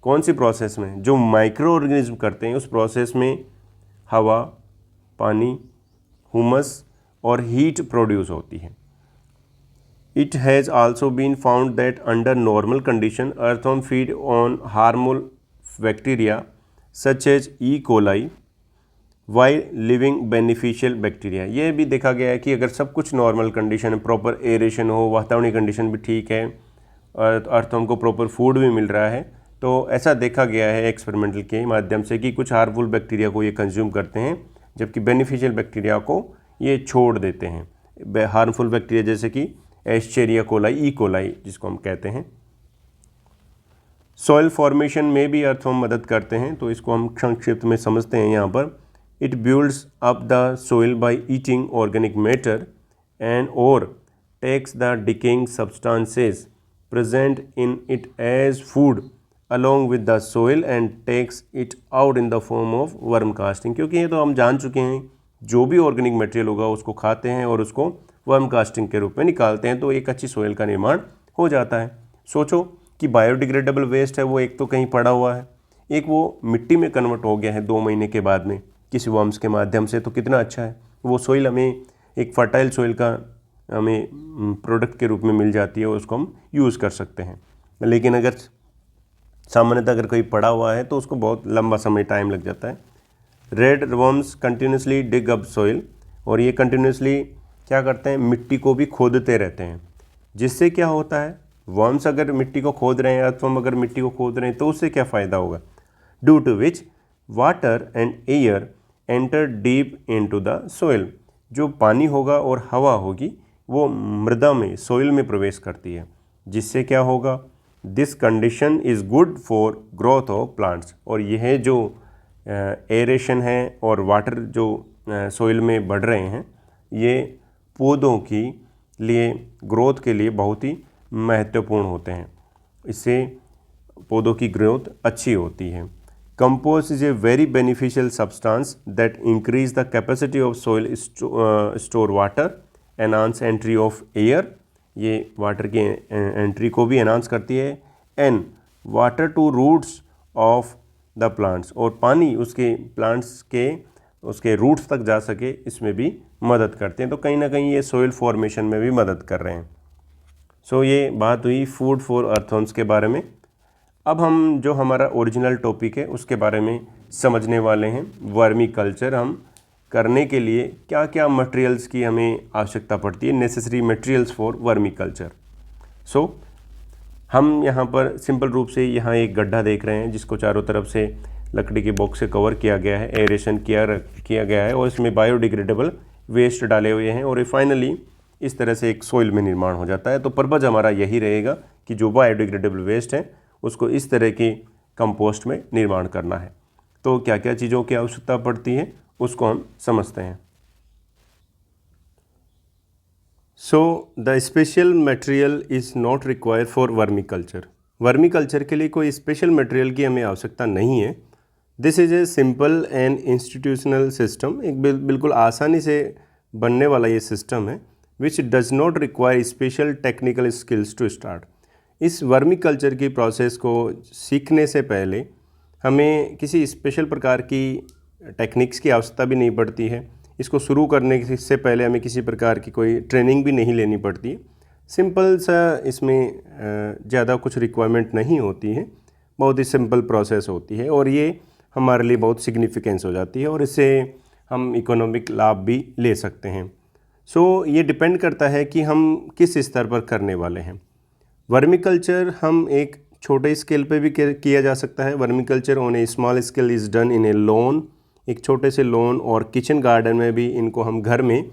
कौन सी प्रोसेस में? जो माइक्रो ऑर्गेनिज्म करते हैं उस प्रोसेस में हवा, पानी, ह्यूमस और हीट प्रोड्यूस होती है। It has also been found that under normal condition earthworm feed on harmful bacteria such as E coli while living beneficial bacteria. ये भी देखा गया है कि अगर सब कुछ नॉर्मल कंडीशन है, प्रॉपर एरेशन हो, वातावरणीय कंडीशन भी ठीक है, अर्थवर्म को प्रॉपर फूड भी मिल रहा है, तो ऐसा देखा गया है एक्सपेरिमेंटल के माध्यम से कि कुछ हार्मफुल बैक्टीरिया को ये कंज्यूम करते हैं, जबकि बेनिफिशियल बैक्टीरिया को ये छोड़ देते हैं। हार्मफुल बैक्टीरिया जैसे कि एस्चेरिया कोलाई, ई कोलाई जिसको हम कहते हैं। सॉइल फॉर्मेशन में भी अर्थवर्म मदद करते हैं, तो इसको हम संक्षिप्त में समझते हैं यहाँ पर। It builds up the soil by eating organic matter and और takes the decaying substances present in it as food along with the soil and takes it out in the form of worm casting। क्योंकि ये तो हम जान चुके हैं, जो भी ऑर्गेनिक मटेरियल होगा उसको खाते हैं और उसको वर्म कास्टिंग के रूप में निकालते हैं, तो एक अच्छी सोइल का निर्माण हो जाता है। सोचो कि बायोडिग्रेडेबल वेस्ट है वो एक तो कहीं पड़ा हुआ है, एक वो मिट्टी में कन्वर्ट हो गया है 2 महीने के बाद में किसी वर्म्स के माध्यम से, तो कितना अच्छा है। वो सोइल हमें एक फर्टाइल सोइल का हमें प्रोडक्ट के रूप में मिल जाती है और उसको हम यूज़ कर सकते हैं। लेकिन अगर सामान्यतः अगर कोई पड़ा हुआ है तो उसको बहुत लंबा समय टाइम लग जाता है। Red worms continuously dig up soil, और ये कंटिन्यूसली क्या करते हैं, मिट्टी को भी खोदते रहते हैं। जिससे क्या होता है, वर्म्स अगर मिट्टी को खोद रहे हैं, अर्थवर्म अगर मिट्टी को खोद रहे हैं, तो उससे क्या फ़ायदा होगा? Due to which water and air enter deep into the soil. जो पानी होगा और हवा होगी वो मृदा में, सोइल में प्रवेश करती है, जिससे क्या होगा, this condition is good for growth of plants. और यह जो एरेशन है और वाटर जो सोइल में बढ़ रहे हैं, ये पौधों की लिए ग्रोथ के लिए बहुत ही महत्वपूर्ण होते हैं। इससे पौधों की ग्रोथ अच्छी होती है। Compost is a very beneficial substance that increase the capacity of soil store water, enhance entry of air, ये वाटर की एंट्री को भी एनहांस करती है, and water to roots of the plants, और पानी उसके प्लांट्स के उसके रूट्स तक जा सके इसमें भी मदद करते हैं। तो कहीं ना कहीं ये सोइल फॉर्मेशन में भी मदद कर रहे हैं। सो ये बात हुई फूड फॉर अर्थवर्म्स के बारे में। अब हम जो हमारा ओरिजिनल टॉपिक है उसके बारे में समझने वाले हैं। वर्मी कल्चर हम करने के लिए क्या क्या मटेरियल्स की हमें आवश्यकता पड़ती है, necessary materials for vermi culture. So हम यहाँ पर सिंपल रूप से यहाँ एक गड्ढा देख रहे हैं जिसको चारों तरफ से लकड़ी के बॉक्स से कवर किया गया है, एरेशन किया गया है और इसमें बायोडिग्रेडेबल वेस्ट डाले हुए हैं और ये फाइनली इस तरह से एक सोइल में निर्माण हो जाता है। तो पर्पज़ हमारा यही रहेगा कि जो बायोडिग्रेडेबल वेस्ट है उसको इस तरह के कंपोस्ट में निर्माण करना है। तो क्या क्या चीज़ों की आवश्यकता पड़ती है उसको हम समझते हैं। So the special material is not required for vermi culture. Vermi culture के लिए कोई स्पेशल मटेरियल की हमें आवश्यकता नहीं है। This is a simple and institutional system. एक बिल्कुल आसानी से बनने वाला ये सिस्टम है which does not require special technical skills to start. इस वर्मी कल्चर की प्रोसेस को सीखने से पहले हमें किसी स्पेशल प्रकार की टेक्निक्स की आवश्यकता भी नहीं पड़ती है। इसको शुरू करने से पहले हमें किसी प्रकार की कोई ट्रेनिंग भी नहीं लेनी पड़ती है। सिंपल सा इसमें ज़्यादा कुछ रिक्वायरमेंट नहीं होती है, बहुत ही सिंपल प्रोसेस होती है और ये हमारे लिए बहुत सिग्निफिकेंस हो जाती है और इससे हम इकोनॉमिक लाभ भी ले सकते हैं। सो ये डिपेंड करता है कि हम किस स्तर पर करने वाले हैं। वर्मी कल्चर हम एक छोटे स्केल पे भी किया जा सकता है। Vermi culture on A small scale is done in A lawn. एक छोटे से लॉन और किचन गार्डन में भी इनको हम घर में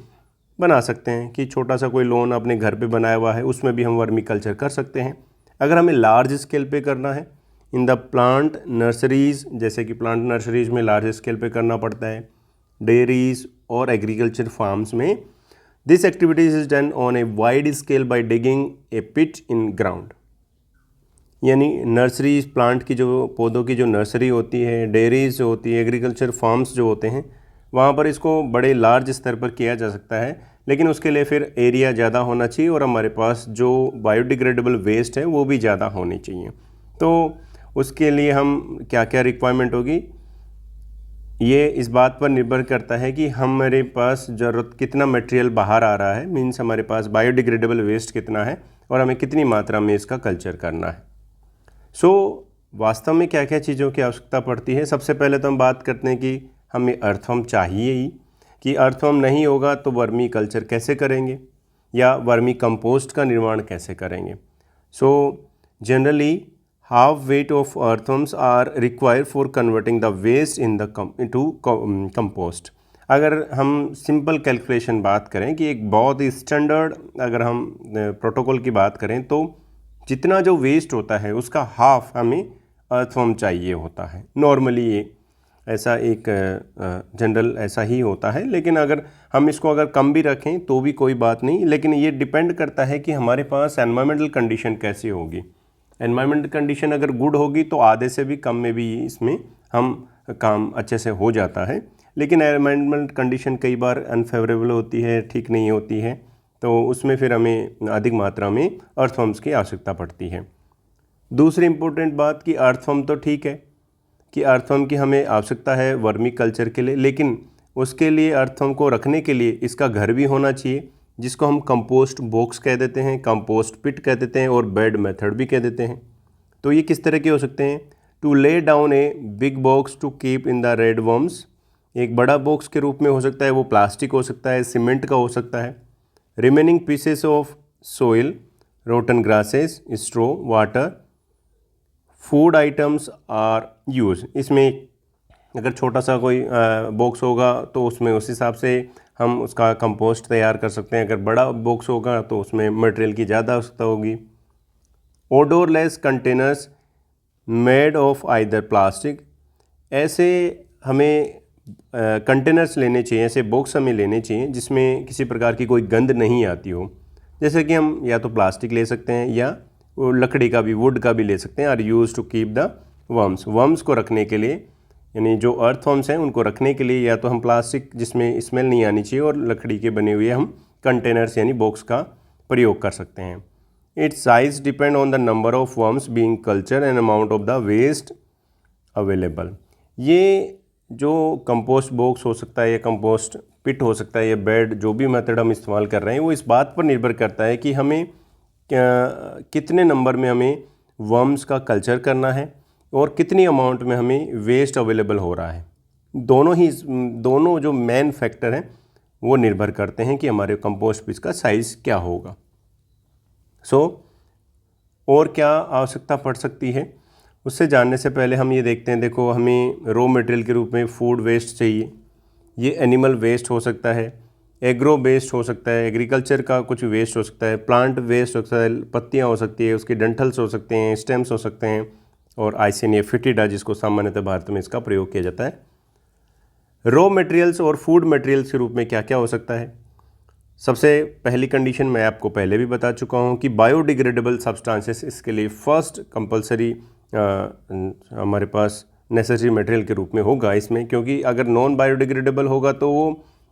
बना सकते हैं कि छोटा सा कोई लॉन अपने घर पे बनाया हुआ है उसमें भी हम वर्मी कल्चर कर सकते हैं। अगर हमें लार्ज स्केल पे करना है इन द प्लांट नर्सरीज़, जैसे कि प्लांट नर्सरीज़ में लार्ज स्केल पे करना पड़ता है, डेयरीज़ और एग्रीकल्चर फार्म्स में, this activities is done on a wide scale by digging a pit in ground. यानी नर्सरी प्लांट की जो पौधों की जो नर्सरी होती है, डेयरीज होती है, एग्रीकल्चर फार्म्स जो होते हैं, वहाँ पर इसको बड़े लार्ज स्तर पर किया जा सकता है, लेकिन उसके लिए फिर एरिया ज़्यादा होना चाहिए और हमारे पास जो बायोडिग्रेडेबल वेस्ट है वो भी ज़्यादा होनी चाहिए। तो उसके लिए हम क्या क्या रिक्वायरमेंट होगी, ये इस बात पर निर्भर करता है कि हमारे पास ज़रूरत कितना मटेरियल बाहर आ रहा है, मीन्स हमारे पास बायोडिग्रेडेबल वेस्ट कितना है और हमें कितनी मात्रा में इसका कल्चर करना है। वास्तव में क्या क्या चीज़ों की आवश्यकता पड़ती है। सबसे पहले तो हम बात करते हैं कि हमें अर्थवर्म चाहिए ही, कि अर्थवर्म नहीं होगा तो वर्मी कल्चर कैसे करेंगे या वर्मी कंपोस्ट का निर्माण कैसे करेंगे। Generally half weight of earthworms are required for converting the waste into compost। अगर हम सिंपल कैलकुलेशन बात करें कि एक बहुत ही स्टैंडर्ड अगर हम प्रोटोकॉल की बात करें तो जितना जो वेस्ट होता है उसका हाफ हमें अर्थवर्म चाहिए होता है। नॉर्मली ये ऐसा एक जनरल ऐसा ही होता है, लेकिन अगर हम इसको अगर कम भी रखें तो भी कोई बात नहीं, लेकिन ये डिपेंड करता है कि हमारे पास एनवायरमेंटल कंडीशन कैसी होगी। एनवायरमेंट कंडीशन अगर गुड होगी तो आधे से भी कम में भी इसमें हम काम अच्छे से हो जाता है, लेकिन एनवायरमेंट कंडीशन कई बार अनफेवरेबल होती है, ठीक नहीं होती है, तो उसमें फिर हमें अधिक मात्रा में अर्थवर्म्स की आवश्यकता पड़ती है। दूसरी इम्पोर्टेंट बात कि अर्थवर्म तो ठीक है कि अर्थवर्म की हमें आवश्यकता है वर्मी कल्चर के लिए, लेकिन उसके लिए अर्थवर्म को रखने के लिए इसका घर भी होना चाहिए, जिसको हम कंपोस्ट बॉक्स कह देते हैं, कंपोस्ट पिट कह देते हैं और बेड मेथड भी कह देते हैं। तो ये किस तरह के हो सकते हैं, to lay down a big box to keep in the red worms. एक बड़ा बॉक्स के रूप में हो सकता है, वो प्लास्टिक हो सकता है, सीमेंट का हो सकता है। Remaining pieces of soil, rotten grasses, straw, water, food items are use. इसमें अगर छोटा सा कोई बॉक्स होगा तो उसमें उस हिसाब से हम उसका कंपोस्ट तैयार कर सकते हैं, अगर बड़ा बॉक्स होगा तो उसमें मटेरियल की ज़्यादा आवश्यकता होगी। Odourless containers made of either plastic, ऐसे हमें कंटेनर्स लेने चाहिए, ऐसे बॉक्स हमें लेने चाहिए जिसमें किसी प्रकार की कोई गंध नहीं आती हो। जैसे कि हम या तो प्लास्टिक ले सकते हैं या लकड़ी का भी, वुड का भी ले सकते हैं। Are use to keep the worms को रखने के लिए, यानी जो अर्थवर्म्स हैं उनको रखने के लिए या तो हम प्लास्टिक जिसमें स्मेल नहीं आनी चाहिए और लकड़ी के बने हुए हम कंटेनर्स यानी बॉक्स का प्रयोग कर सकते हैं। Its size depend on the number of worms being culture and amount of the waste available. ये जो कंपोस्ट बॉक्स हो सकता है या कंपोस्ट पिट हो सकता है या बेड, जो भी मेथड हम इस्तेमाल कर रहे हैं वो इस बात पर निर्भर करता है कि हमें कितने नंबर में हमें वर्म्स का कल्चर करना है और कितनी अमाउंट में हमें वेस्ट अवेलेबल हो रहा है। दोनों जो मेन फैक्टर हैं वो निर्भर करते हैं कि हमारे कंपोस्ट पिच का साइज़ क्या होगा। और क्या आवश्यकता पड़ सकती है, उससे जानने से पहले हम ये देखते हैं। देखो, हमें रॉ मटेरियल के रूप में फूड वेस्ट चाहिए। ये एनिमल वेस्ट हो सकता है, एग्रो वेस्ट हो सकता है, एग्रीकल्चर का कुछ वेस्ट हो सकता है, प्लांट वेस्ट हो सकता है, पत्तियाँ हो सकती है, उसके डंठल्स हो सकते हैं, स्टेम्स हो सकते हैं, और आइसिनिया फिटिडा जिसको सामान्यतः भारत में इसका प्रयोग किया जाता है। रॉ मटेरियल्स और फूड मटेरियल्स के रूप में क्या क्या हो सकता है। सबसे पहली कंडीशन मैं आपको पहले भी बता चुका हूँ कि बायोडिग्रेडेबल सब्सटेंसेस इसके लिए फर्स्ट कंपलसरी हमारे पास नेसेसरी मटेरियल के रूप में होगा इसमें, क्योंकि अगर नॉन बायोडिग्रेडेबल होगा तो वो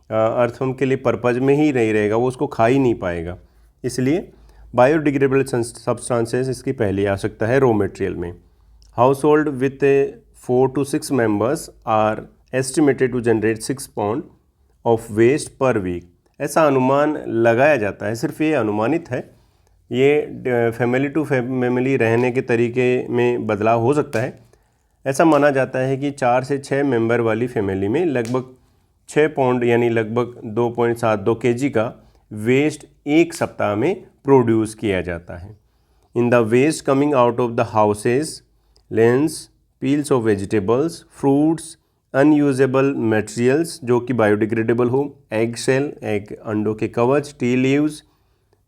अर्थवर्म के लिए पर्पज में ही नहीं रहेगा, वो उसको खा ही नहीं पाएगा। इसलिए बायोडिग्रेडेबल सब्सटेंसेस इसकी पहली आवश्यकता है रॉ मटेरियल में। Household with 4 to 6 members are estimated to generate 6 pound of waste per week. ऐसा अनुमान लगाया जाता है, सिर्फ ये अनुमानित है, ये फैमिली टू फैमिली रहने के तरीके में बदलाव हो सकता है। ऐसा माना जाता है कि 4 से 6 मेंबर वाली फैमिली में लगभग 6 पाउंड यानी लगभग 2.72 kg का वेस्ट एक सप्ताह में प्रोड्यूस किया जाता है। In the waste coming out of the houses, lens, peels of vegetables, fruits, unusable materials जो कि बायोडिग्रेडेबल हो, एग शेल, एग अंडों के कवच, टी लीव्स,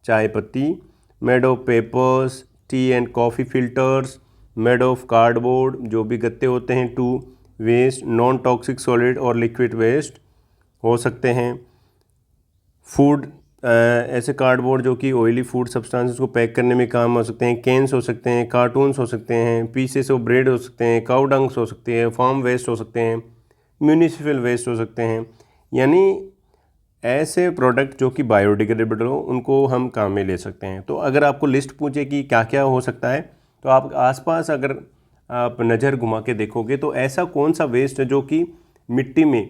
चाय पत्ती, made of papers, tea and coffee filters, made of cardboard जो भी गत्ते होते हैं, to waste, non toxic solid और लिक्विड वेस्ट हो सकते हैं। फूड ऐसे कार्डबोर्ड जो कि ऑयली फूड सब्सटेंसेस को पैक करने में काम आ सकते हैं, कैंस हो सकते हैं, कार्टून्स हो सकते हैं, पीसेस ऑफ ब्रेड हो सकते हैं, काउ डंग्स हो सकते हैं, फार्म वेस्ट हो सकते हैं, म्यूनिसिपल वेस्ट हो सकते हैं। यानी ऐसे प्रोडक्ट जो कि बायोडिग्रेडेबल हो उनको हम काम में ले सकते हैं। तो अगर आपको लिस्ट पूछे कि क्या क्या हो सकता है, तो आप आसपास अगर आप नज़र घुमा के देखोगे तो ऐसा कौन सा वेस्ट है जो कि मिट्टी में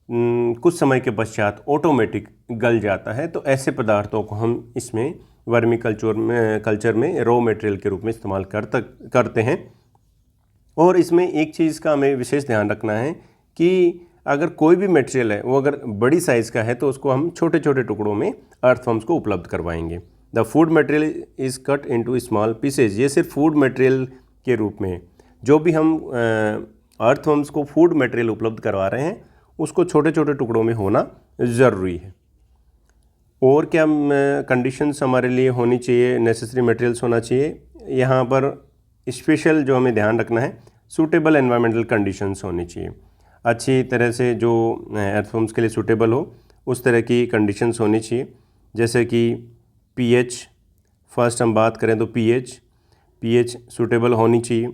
कुछ समय के पश्चात ऑटोमेटिक गल जाता है, तो ऐसे पदार्थों को हम इसमें वर्मी कल्चर में रॉ मटेरियल के रूप में इस्तेमाल करते हैं। और इसमें एक चीज़ का हमें विशेष ध्यान रखना है कि अगर कोई भी मटेरियल है वो अगर बड़ी साइज़ का है तो उसको हम छोटे छोटे टुकड़ों में अर्थवर्म्स को उपलब्ध करवाएंगे। The food material is cut into small pieces. ये सिर्फ फूड मटेरियल के रूप में, जो भी हम अर्थवर्म्स को फूड मटेरियल उपलब्ध करवा रहे हैं उसको छोटे छोटे टुकड़ों में होना ज़रूरी है। और क्या कंडीशंस हमारे लिए होनी चाहिए, नेसेसरी मटेरियल्स होना चाहिए। यहाँ पर स्पेशल जो हमें ध्यान रखना है, सूटेबल एनवायरमेंटल कंडीशंस होनी चाहिए। अच्छी तरह से जो अर्थवर्म्स के लिए सूटेबल हो उस तरह की कंडीशंस होनी चाहिए। जैसे कि पीएच, फर्स्ट हम बात करें तो पीएच सूटेबल होनी चाहिए।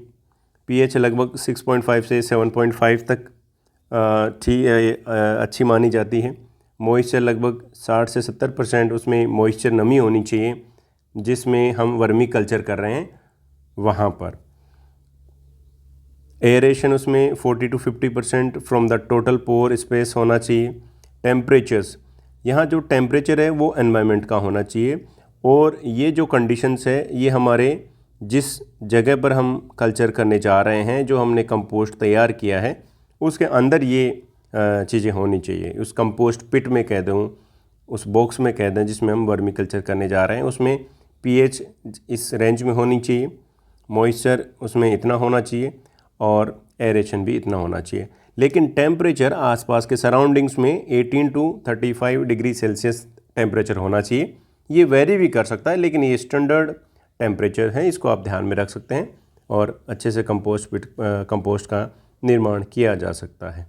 पीएच लगभग 6.5 से 7.5 तक अच्छी मानी जाती है। मॉइस्चर लगभग 60 से 70% उसमें मॉइस्चर नमी होनी चाहिए जिसमें हम वर्मी कल्चर कर रहे हैं वहाँ पर। एयरेशन उसमें 40 to 50% from the total pore space होना चाहिए। टेम्परेचर्स, यहाँ जो टेम्परेचर है वो एनवायरनमेंट का होना चाहिए। और ये जो कंडीशंस है ये हमारे जिस जगह पर हम कल्चर करने जा रहे हैं, जो हमने कंपोस्ट तैयार किया है उसके अंदर ये चीज़ें होनी चाहिए। उस कंपोस्ट पिट में कह दूँ, उस बॉक्स में कह दें जिसमें हम वर्मी कल्चर करने जा रहे हैं, उसमें पीएच इस रेंज में होनी चाहिए, मॉइस्चर उसमें इतना होना चाहिए और एरेशन भी इतना होना चाहिए। लेकिन टेम्परेचर आसपास के सराउंडिंग्स में 18 to 35 डिग्री सेल्सियस टेम्परेचर होना चाहिए। ये वेरी भी कर सकता है लेकिन ये स्टैंडर्ड टेम्परेचर है, इसको आप ध्यान में रख सकते हैं और अच्छे से कंपोस्ट का निर्माण किया जा सकता है।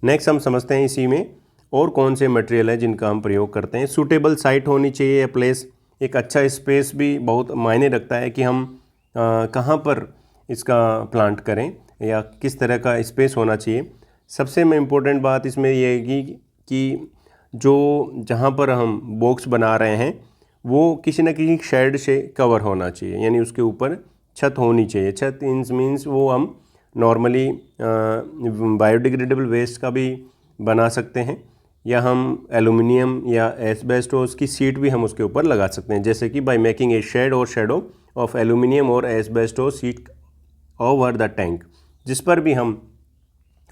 नेक्स्ट हम समझते हैं इसी में और कौन से मटेरियल है जिनका हम प्रयोग करते हैं। सूटेबल साइट होनी चाहिए या प्लेस, एक अच्छा स्पेस भी बहुत मायने रखता है कि हम कहाँ पर इसका प्लांट करें या किस तरह का स्पेस होना चाहिए। सबसे इम्पोर्टेंट बात इसमें यह है कि जो जहाँ पर हम बॉक्स बना रहे हैं वो किसी न किसी शेड से कवर होना चाहिए, यानी उसके ऊपर छत होनी चाहिए। छत मीन्स वो हम नॉर्मली बायोडिग्रेडेबल वेस्ट का भी बना सकते हैं या हम एल्युमिनियम या एस्बेस्टोस की सीट भी हम उसके ऊपर लगा सकते हैं, जैसे कि बाय मेकिंग ए शेड और शेडो ऑफ एल्युमिनियम और asbestos seat over the tank, जिस पर भी हम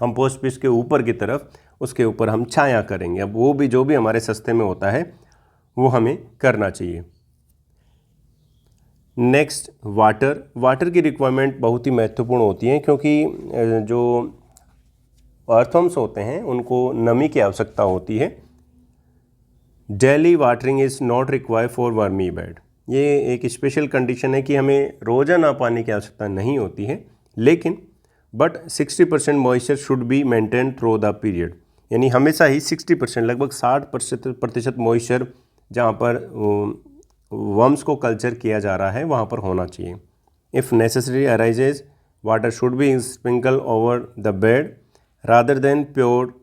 कंपोस्ट पिच के ऊपर की तरफ उसके ऊपर हम छाया करेंगे। अब वो भी जो भी हमारे सस्ते में होता है वो हमें करना चाहिए। नेक्स्ट, वाटर की रिक्वायरमेंट बहुत ही महत्वपूर्ण होती है, क्योंकि जो अर्थवर्म्स होते हैं उनको नमी की आवश्यकता होती है। Daily watering is not required for vermi bed. ये एक स्पेशल कंडीशन है कि हमें रोज़ाना पानी की आवश्यकता नहीं होती है, लेकिन but 60% moisture should be maintain through the period, यानी हमेशा ही 60% लगभग 60% मॉइस्चर जहाँ पर वर्म्स को कल्चर किया जा रहा है वहाँ पर होना चाहिए। If necessary arises, water should be sprinkle over the bed rather than pure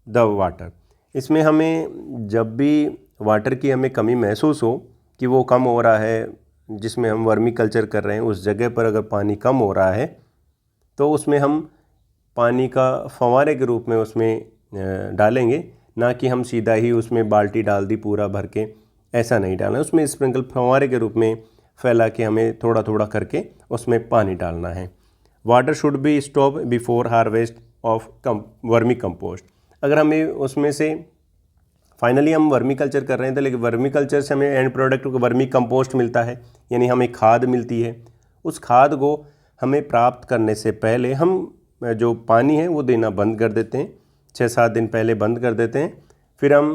the water. इसमें हमें जब भी वाटर की हमें कमी महसूस हो कि वो कम हो रहा है, जिसमें हम वर्मी कल्चर कर रहे हैं उस जगह पर अगर पानी कम हो रहा है तो उसमें हम पानी का फव्वारे के रूप में उसमें डालेंगे, ना कि हम सीधा ही उसमें बाल्टी डाल दी पूरा भर के, ऐसा नहीं डालना। उसमें स्प्रिंकल फव्वारे के रूप में फैला के हमें थोड़ा थोड़ा करके उसमें पानी डालना है। Water should be stop before harvest of vermi compost. अगर हमें उसमें से फाइनली हम वर्मी कल्चर कर रहे हैं तो, लेकिन वर्मी कल्चर से हमें एंड प्रोडक्ट वर्मी कंपोस्ट मिलता है, यानी हमें खाद मिलती है। उस खाद को हमें प्राप्त करने से पहले हम जो पानी है वो देना बंद कर देते हैं, 6-7 दिन पहले बंद कर देते हैं। फिर हम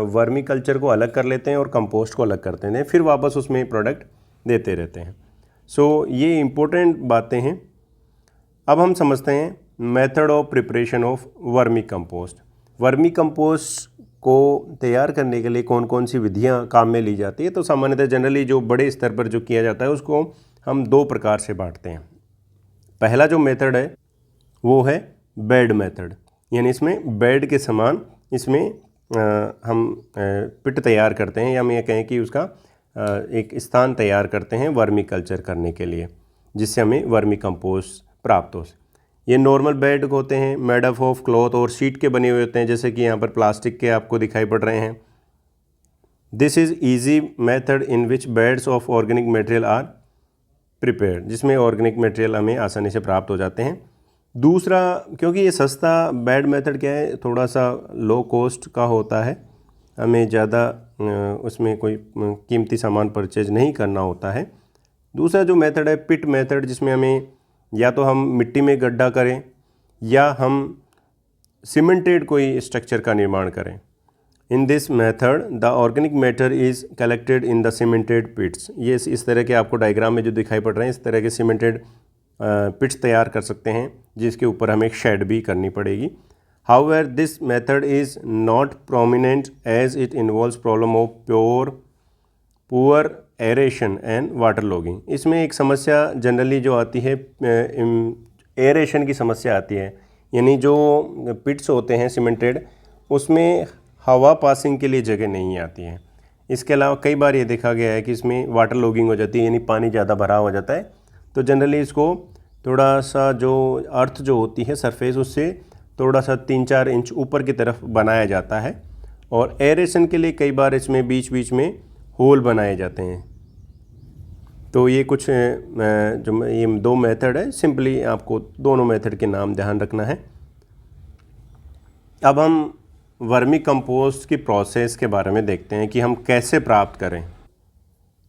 वर्मी कल्चर को अलग कर लेते हैं और कंपोस्ट को अलग करते हैं, फिर वापस उसमें प्रोडक्ट देते रहते हैं। सो ये इम्पोर्टेंट बातें हैं। अब हम समझते हैं method of preparation of vermicompost. Vermi compost को तैयार करने के लिए कौन कौन सी विधियां काम में ली जाती है। तो सामान्यतः जनरली जो बड़े स्तर पर जो किया जाता है उसको हम 2 प्रकार से बांटते हैं। पहला जो मेथड है वो है बेड मेथड, यानी इसमें बेड के समान इसमें हम पिट तैयार करते हैं, या हम ये कहें कि उसका एक स्थान तैयार करते हैं वर्मी कल्चर करने के लिए, जिससे हमें वर्मी कंपोस्ट प्राप्त हो। ये नॉर्मल बेड होते हैं, मेड अप ऑफ क्लॉथ और शीट के बने हुए होते हैं, जैसे कि यहाँ पर प्लास्टिक के आपको दिखाई पड़ रहे हैं। This is easy method in which beds of organic material are prepared, जिसमें ऑर्गेनिक मटेरियल हमें आसानी से प्राप्त हो जाते हैं। दूसरा, क्योंकि ये सस्ता बेड मेथड क्या है, थोड़ा सा लो कॉस्ट का होता है, हमें ज़्यादा उसमें कोई कीमती सामान परचेज नहीं करना होता है। दूसरा जो मेथड है पिट मेथड, जिसमें हमें या तो हम मिट्टी में गड्ढा करें या हम सीमेंटेड कोई स्ट्रक्चर का निर्माण करें। In this method the organic matter is collected in the cemented pits. ये इस तरह के आपको डायग्राम में जो दिखाई पड़ रहे हैं, इस तरह के सीमेंटेड पिट्स तैयार कर सकते हैं, जिसके ऊपर हमें एक शेड भी करनी पड़ेगी। However this method is not prominent as it involves problem of poor aeration and water logging. इसमें एक समस्या जनरली जो आती है एरेशन की समस्या आती है, यानी जो पिट्स होते हैं सीमेंटेड उसमें हवा पासिंग के लिए जगह नहीं आती है। इसके अलावा कई बार ये देखा गया है कि इसमें वाटर लॉगिंग हो जाती है, यानी पानी ज़्यादा भरा हो जाता है। तो जनरली इसको थोड़ा सा जो अर्थ जो होती है सरफेस, उससे थोड़ा सा 3-4 इंच ऊपर की तरफ बनाया जाता है, और एरेशन के लिए कई बार इसमें बीच बीच में होल बनाए जाते हैं। तो ये कुछ जो ये 2 मेथड है, सिंपली आपको दोनों मेथड के नाम ध्यान रखना है। अब हम वर्मी कंपोस्ट की प्रोसेस के बारे में देखते हैं कि हम कैसे प्राप्त करें।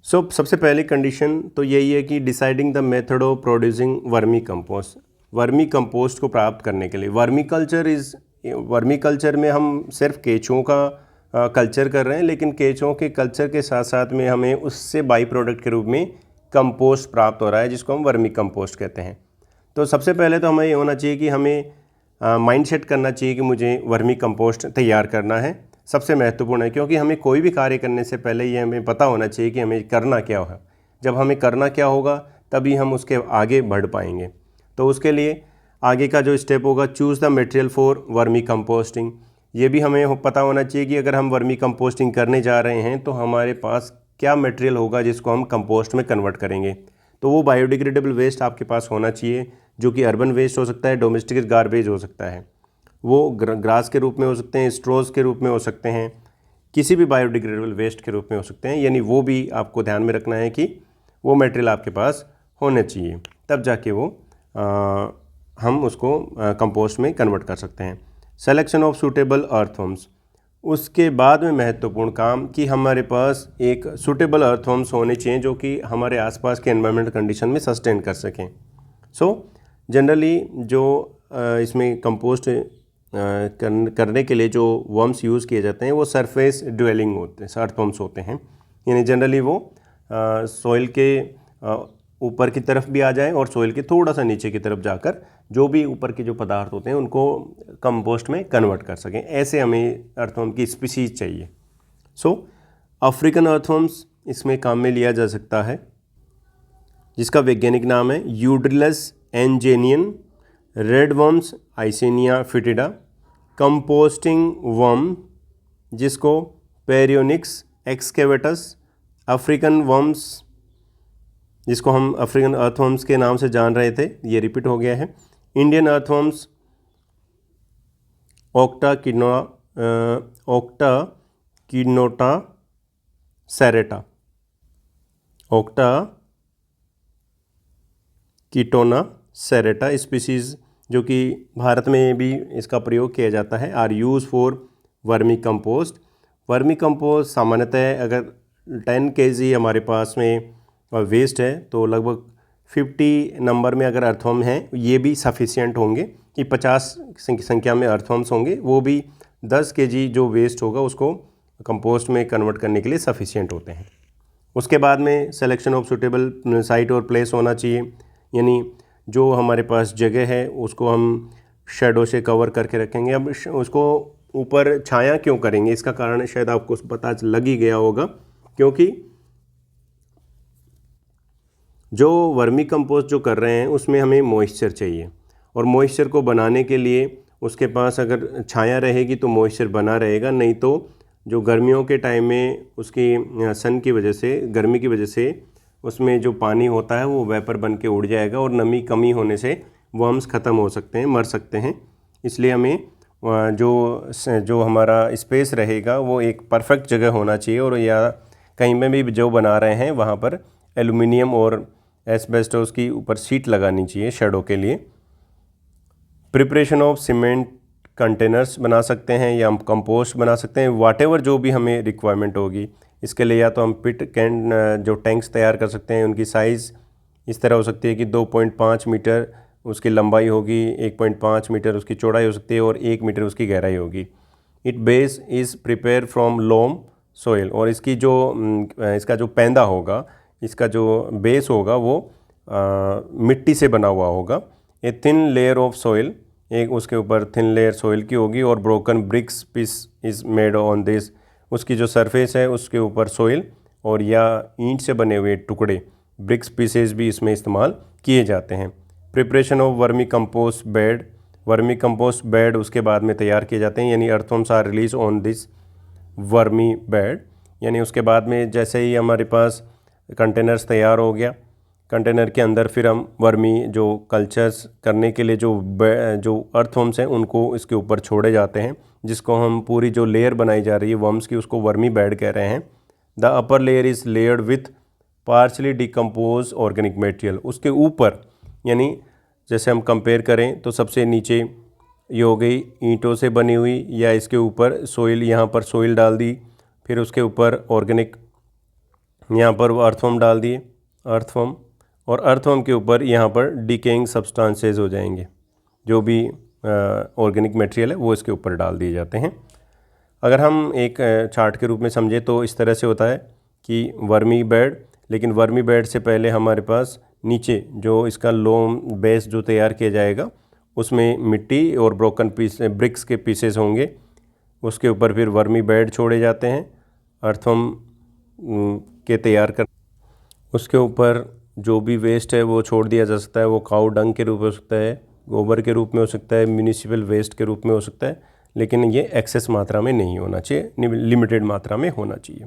सबसे पहली कंडीशन तो यही है कि deciding the method of producing vermi compost. Vermi compost को प्राप्त करने के लिए वर्मी कल्चर में हम सिर्फ केंचुओं का कल्चर कर रहे हैं, लेकिन केंचुओं के कल्चर के साथ साथ में हमें उससे बाई प्रोडक्ट के रूप में कंपोस्ट प्राप्त हो रहा है, जिसको हम वर्मी कंपोस्ट कहते हैं। तो सबसे पहले तो हमें ये होना चाहिए कि हमें माइंड सेट करना चाहिए कि मुझे वर्मी कंपोस्ट तैयार करना है। सबसे महत्वपूर्ण है, क्योंकि हमें कोई भी कार्य करने से पहले ये हमें पता होना चाहिए कि हमें करना क्या है। जब हमें करना क्या होगा तभी हम उसके आगे बढ़ पाएंगे। तो उसके लिए आगे का जो स्टेप होगा, choose the material for vermi composting. ये भी हमें पता होना चाहिए कि अगर हम वर्मी कंपोस्टिंग करने जा रहे हैं तो हमारे पास क्या मटेरियल होगा जिसको हम कंपोस्ट में कन्वर्ट करेंगे। तो वो बायोडिग्रेडेबल वेस्ट आपके पास होना चाहिए, जो कि अर्बन वेस्ट हो सकता है, डोमेस्टिक गार्बेज हो सकता है। वो ग्रास के रूप में हो सकते हैं, स्ट्रोज के रूप में हो सकते हैं, किसी भी बायोडिग्रेडेबल वेस्ट के रूप में हो सकते हैं। यानी वो भी आपको ध्यान में रखना है कि वो मटेरियल आपके पास होने चाहिए, तब जाके वो हम उसको कंपोस्ट में कन्वर्ट कर सकते हैं। सिलेक्शन ऑफ सूटेबल अर्थवर्म्स, उसके बाद में महत्वपूर्ण काम कि हमारे पास एक सूटेबल अर्थवर्म्स होने चाहिए जो कि हमारे आसपास के एनवायरमेंटल कंडीशन में सस्टेन कर सकें। जनरली जो इसमें कंपोस्ट करने के लिए जो वर्म्स यूज़ किए जाते हैं वो सरफेस ड्वेलिंग होते हैं, अर्थवर्म्स होते हैं। यानी जनरली वो सॉइल के ऊपर की तरफ भी आ जाएं और सॉइल के थोड़ा सा नीचे की तरफ जाकर जो भी ऊपर के जो पदार्थ होते हैं उनको कंपोस्ट में कन्वर्ट कर सकें। ऐसे हमें अर्थवर्म की स्पीशीज चाहिए। अफ्रीकन अर्थवर्म्स इसमें काम में लिया जा सकता है, जिसका वैज्ञानिक नाम है यूड्रिलस एंजेनियन, रेड वर्म्स आइसेनिया फिटिडा, कंपोस्टिंग वर्म जिसको पेरियोनिक्स एक्सकेवेटस, अफ्रीकन वर्म्स जिसको हम अफ्रीकन अर्थवर्म्स के नाम से जान रहे थे, ये रिपीट हो गया है, इंडियन अर्थवर्म्स ओक्टा किनोटा serrata, Octochaetona serrata species जो कि भारत में भी इसका प्रयोग किया जाता है, are use for vermicompost. Vermicompost सामान्यतः अगर 10 kg हमारे पास में वेस्ट है तो लगभग 50 नंबर में अगर अर्थवर्म हैं ये भी सफिशिएंट होंगे, कि 50 संख्या में अर्थवर्म्स होंगे, वो भी 10 kg जो वेस्ट होगा उसको कंपोस्ट में कन्वर्ट करने के लिए सफिशिएंट होते हैं। उसके बाद में सिलेक्शन ऑफ सूटेबल साइट और प्लेस होना चाहिए, यानी जो हमारे पास जगह है उसको हम शेडो से कवर करके रखेंगे। अब उसको ऊपर छाया क्यों करेंगे, इसका कारण शायद आपको पता लग ही गया होगा, क्योंकि जो वर्मी कंपोस्ट जो कर रहे हैं उसमें हमें मॉइस्चर चाहिए, और मॉइस्चर को बनाने के लिए उसके पास अगर छाया रहेगी तो मॉइस्चर बना रहेगा, नहीं तो जो गर्मियों के टाइम में उसकी सन की वजह से, गर्मी की वजह से उसमें जो पानी होता है वो वेपर बन के उड़ जाएगा और नमी कमी होने से वर्म्स ख़त्म हो सकते हैं, मर सकते हैं। इसलिए हमें जो हमारा स्पेस रहेगा वो एक परफेक्ट जगह होना चाहिए, और या कहीं में भी जो बना रहे हैं वहाँ पर एल्युमिनियम और एस्बेस्टोस की ऊपर शीट लगानी चाहिए शेडो के लिए। प्रिपरेशन ऑफ सीमेंट कंटेनर्स बना सकते हैं या हम कंपोस्ट बना सकते हैं, वाटेवर जो भी हमें रिक्वायरमेंट होगी। इसके लिए या तो हम पिट कैन जो टैंक्स तैयार कर सकते हैं, उनकी साइज़ इस तरह हो सकती है कि 2.5 मीटर उसकी लंबाई होगी, 1.5 मीटर उसकी चौड़ाई हो सकती है और 1 मीटर उसकी गहराई होगी। It base is prepare from loam soil, और इसका जो पैंदा होगा, इसका जो बेस होगा वो मिट्टी से बना हुआ होगा। A thin layer of soil, एक उसके ऊपर थिन लेयर सॉइल की होगी, और broken bricks piece is made on this, उसकी जो सरफेस है उसके ऊपर सॉइल और या ईंट से बने हुए टुकड़े ब्रिक्स पीसेस भी इसमें इस्तेमाल किए जाते हैं। Preparation of vermicompost bed, vermicompost bed उसके बाद में तैयार किए जाते हैं, यानी earthworms are release on this vermi bed, यानी उसके बाद में जैसे ही हमारे पास कंटेनर्स तैयार हो गया, कंटेनर के अंदर फिर हम वर्मी जो कल्चर्स करने के लिए जो अर्थवर्म्स हैं उनको इसके ऊपर छोड़े जाते हैं, जिसको हम पूरी जो लेयर बनाई जा रही है वर्म्स की उसको वर्मी बेड कह रहे हैं। The upper layer is layered with partially decompose organic material, उसके ऊपर यानी जैसे हम कंपेयर करें तो सबसे नीचे ये हो गई ईंटों से बनी हुई, या इसके ऊपर सोइल, यहाँ पर सोइल डाल दी, फिर उसके ऊपर ऑर्गेनिक यहाँ पर वो अर्थवर्म डाल दिए, अर्थवर्म, और अर्थवर्म के ऊपर यहाँ पर डिकेइंग सब्सटेंसेस हो जाएंगे, जो भी ऑर्गेनिक मटेरियल है वो इसके ऊपर डाल दिए जाते हैं। अगर हम एक चार्ट के रूप में समझे तो इस तरह से होता है कि वर्मी बेड, लेकिन वर्मी बेड से पहले हमारे पास नीचे जो इसका लोम बेस जो तैयार किया जाएगा उसमें मिट्टी और ब्रोकन पीस ब्रिक्स के पीसेस होंगे, उसके ऊपर फिर वर्मी बेड छोड़े जाते हैं अर्थवर्म के तैयार कर, उसके ऊपर जो भी वेस्ट है वो छोड़ दिया जा सकता है। वो काऊ डंग के रूप में हो सकता है, गोबर के रूप में हो सकता है, म्यूनिसिपल वेस्ट के रूप में हो सकता है, लेकिन ये एक्सेस मात्रा में नहीं होना चाहिए, लिमिटेड मात्रा में होना चाहिए।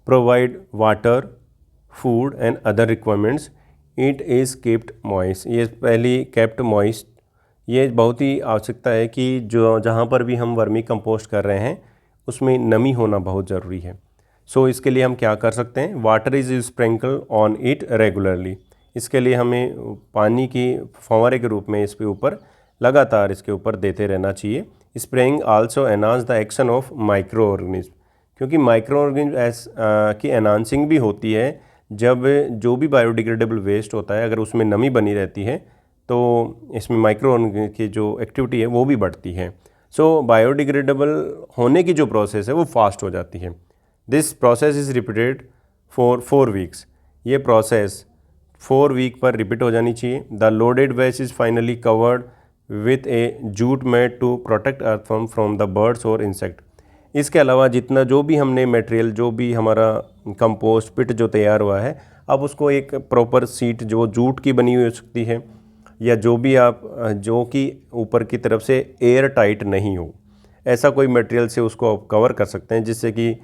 Provide water, food and other requirements, it is kept moist, ये पहली केप्ट मॉइस्ट, ये बहुत ही आवश्यकता है कि जो जहाँ पर भी हम वर्मी कंपोस्ट कर रहे हैं उसमें नमी होना बहुत ज़रूरी है। सो इसके लिए हम क्या कर सकते हैं, water is sprinkle on it regularly. इसके लिए हमें पानी की फव्वारे के रूप में इसके ऊपर लगातार इसके ऊपर देते रहना चाहिए। Spraying also enhance the action of micro organism, क्योंकि माइक्रो ऑर्गेनिज्म की एनहांसिंग भी होती है जब जो भी बायोडिग्रेडेबल वेस्ट होता है अगर उसमें नमी बनी रहती है तो इसमें माइक्रो ऑर्गेनिज्म की जो एक्टिविटी है वो भी बढ़ती है। सो बायोडिग्रेडेबल होने की जो प्रोसेस है वो फास्ट हो जाती है। This process is repeated for 4 weeks. ये प्रोसेस 4 वीक पर रिपीट हो जानी चाहिए। The loaded waste is finally covered with a jute mat to protect earthworm from the birds और इंसेक्ट। इसके अलावा जितना जो भी हमने मटेरियल, जो भी हमारा कंपोस्ट पिट जो तैयार हुआ है, अब उसको एक प्रॉपर सीट जो जूट की बनी हुई हो सकती है या जो भी आप जो कि ऊपर की तरफ से एयर टाइट नहीं हो, ऐसा कोई मटेरियल से उसको आप कवर कर सकते हैं जिससे कि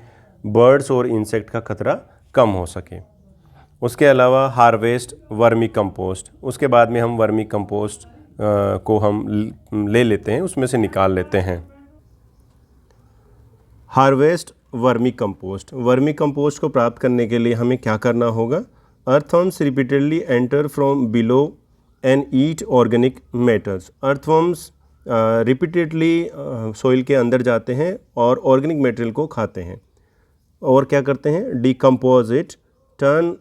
बर्ड्स और इंसेक्ट का खतरा कम हो सके। उसके अलावा हार्वेस्ट वर्मी कंपोस्ट, उसके बाद में हम वर्मी कंपोस्ट को हम ले लेते हैं, उसमें से निकाल लेते हैं। Harvest vermi compost. Vermi compost को प्राप्त करने के लिए हमें क्या करना होगा, earthworms repeatedly enter from below and eat organic matters. Earthworms repeatedly soil के अंदर जाते हैं और ऑर्गेनिक मटेरियल को खाते हैं और क्या करते हैं, decompose it, turn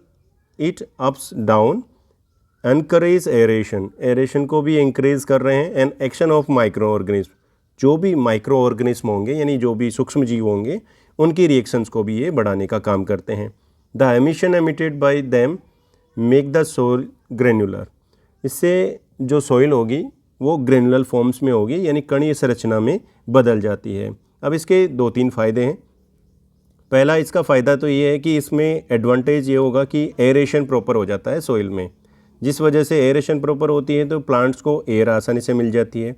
it ups down, encourage aeration, aeration को भी इंक्रीज कर रहे हैं, and action of micro organism, जो भी माइक्रो ऑर्गेनिज्म होंगे यानी जो भी सूक्ष्म जीव होंगे उनकी रिएक्शंस को भी ये बढ़ाने का काम करते हैं। The emission emitted by them make the soil granular, इससे जो सॉइल होगी वो ग्रेनुलर फॉर्म्स में होगी यानी कणीय संरचना में बदल जाती है। अब इसके 2-3 फ़ायदे हैं। पहला इसका फ़ायदा तो ये है कि इसमें एडवांटेज ये होगा कि एरेशन प्रॉपर हो जाता है सॉइल में, जिस वजह से एरेशन प्रॉपर होती है तो प्लांट्स को एयर आसानी से मिल जाती है।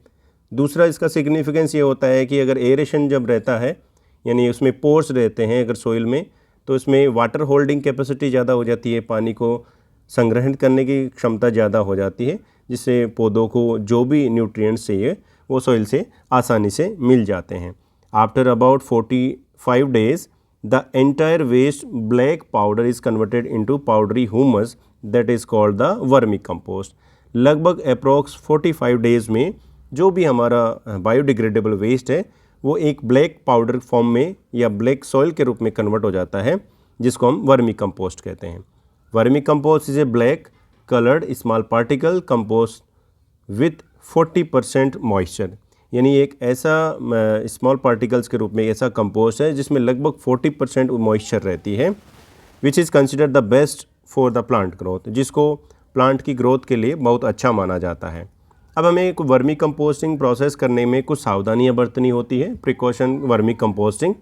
दूसरा इसका सिग्निफिकेंस ये होता है कि अगर एरेशन जब रहता है यानी उसमें पोर्स रहते हैं अगर सॉइल में, तो इसमें वाटर होल्डिंग कैपेसिटी ज़्यादा हो जाती है, पानी को संग्रहित करने की क्षमता ज़्यादा हो जाती है, जिससे पौधों को जो भी न्यूट्रिएंट्स चाहिए वो सॉइल से आसानी से मिल जाते हैं। After about 45 days the entire waste black powder is converted into powdery humus that is called the vermicompost। लगभग अप्रॉक्स 45 days में जो भी हमारा बायोडिग्रेडेबल वेस्ट है वो एक ब्लैक पाउडर फॉर्म में या ब्लैक सॉइल के रूप में कन्वर्ट हो जाता है, जिसको हम वर्मी कंपोस्ट कहते हैं। Vermi compost is A black coloured small particle compost with 40% moisture, यानी एक ऐसा स्मॉल पार्टिकल्स के रूप में ऐसा कंपोस्ट है जिसमें लगभग 40% मॉइस्चर रहती है, which is considered the best for the plant growth, जिसको प्लांट की ग्रोथ के लिए बहुत अच्छा माना जाता है। अब हमें एक वर्मी कंपोस्टिंग प्रोसेस करने में कुछ सावधानियां बरतनी होती है। प्रिकॉशन वर्मी कंपोस्टिंग,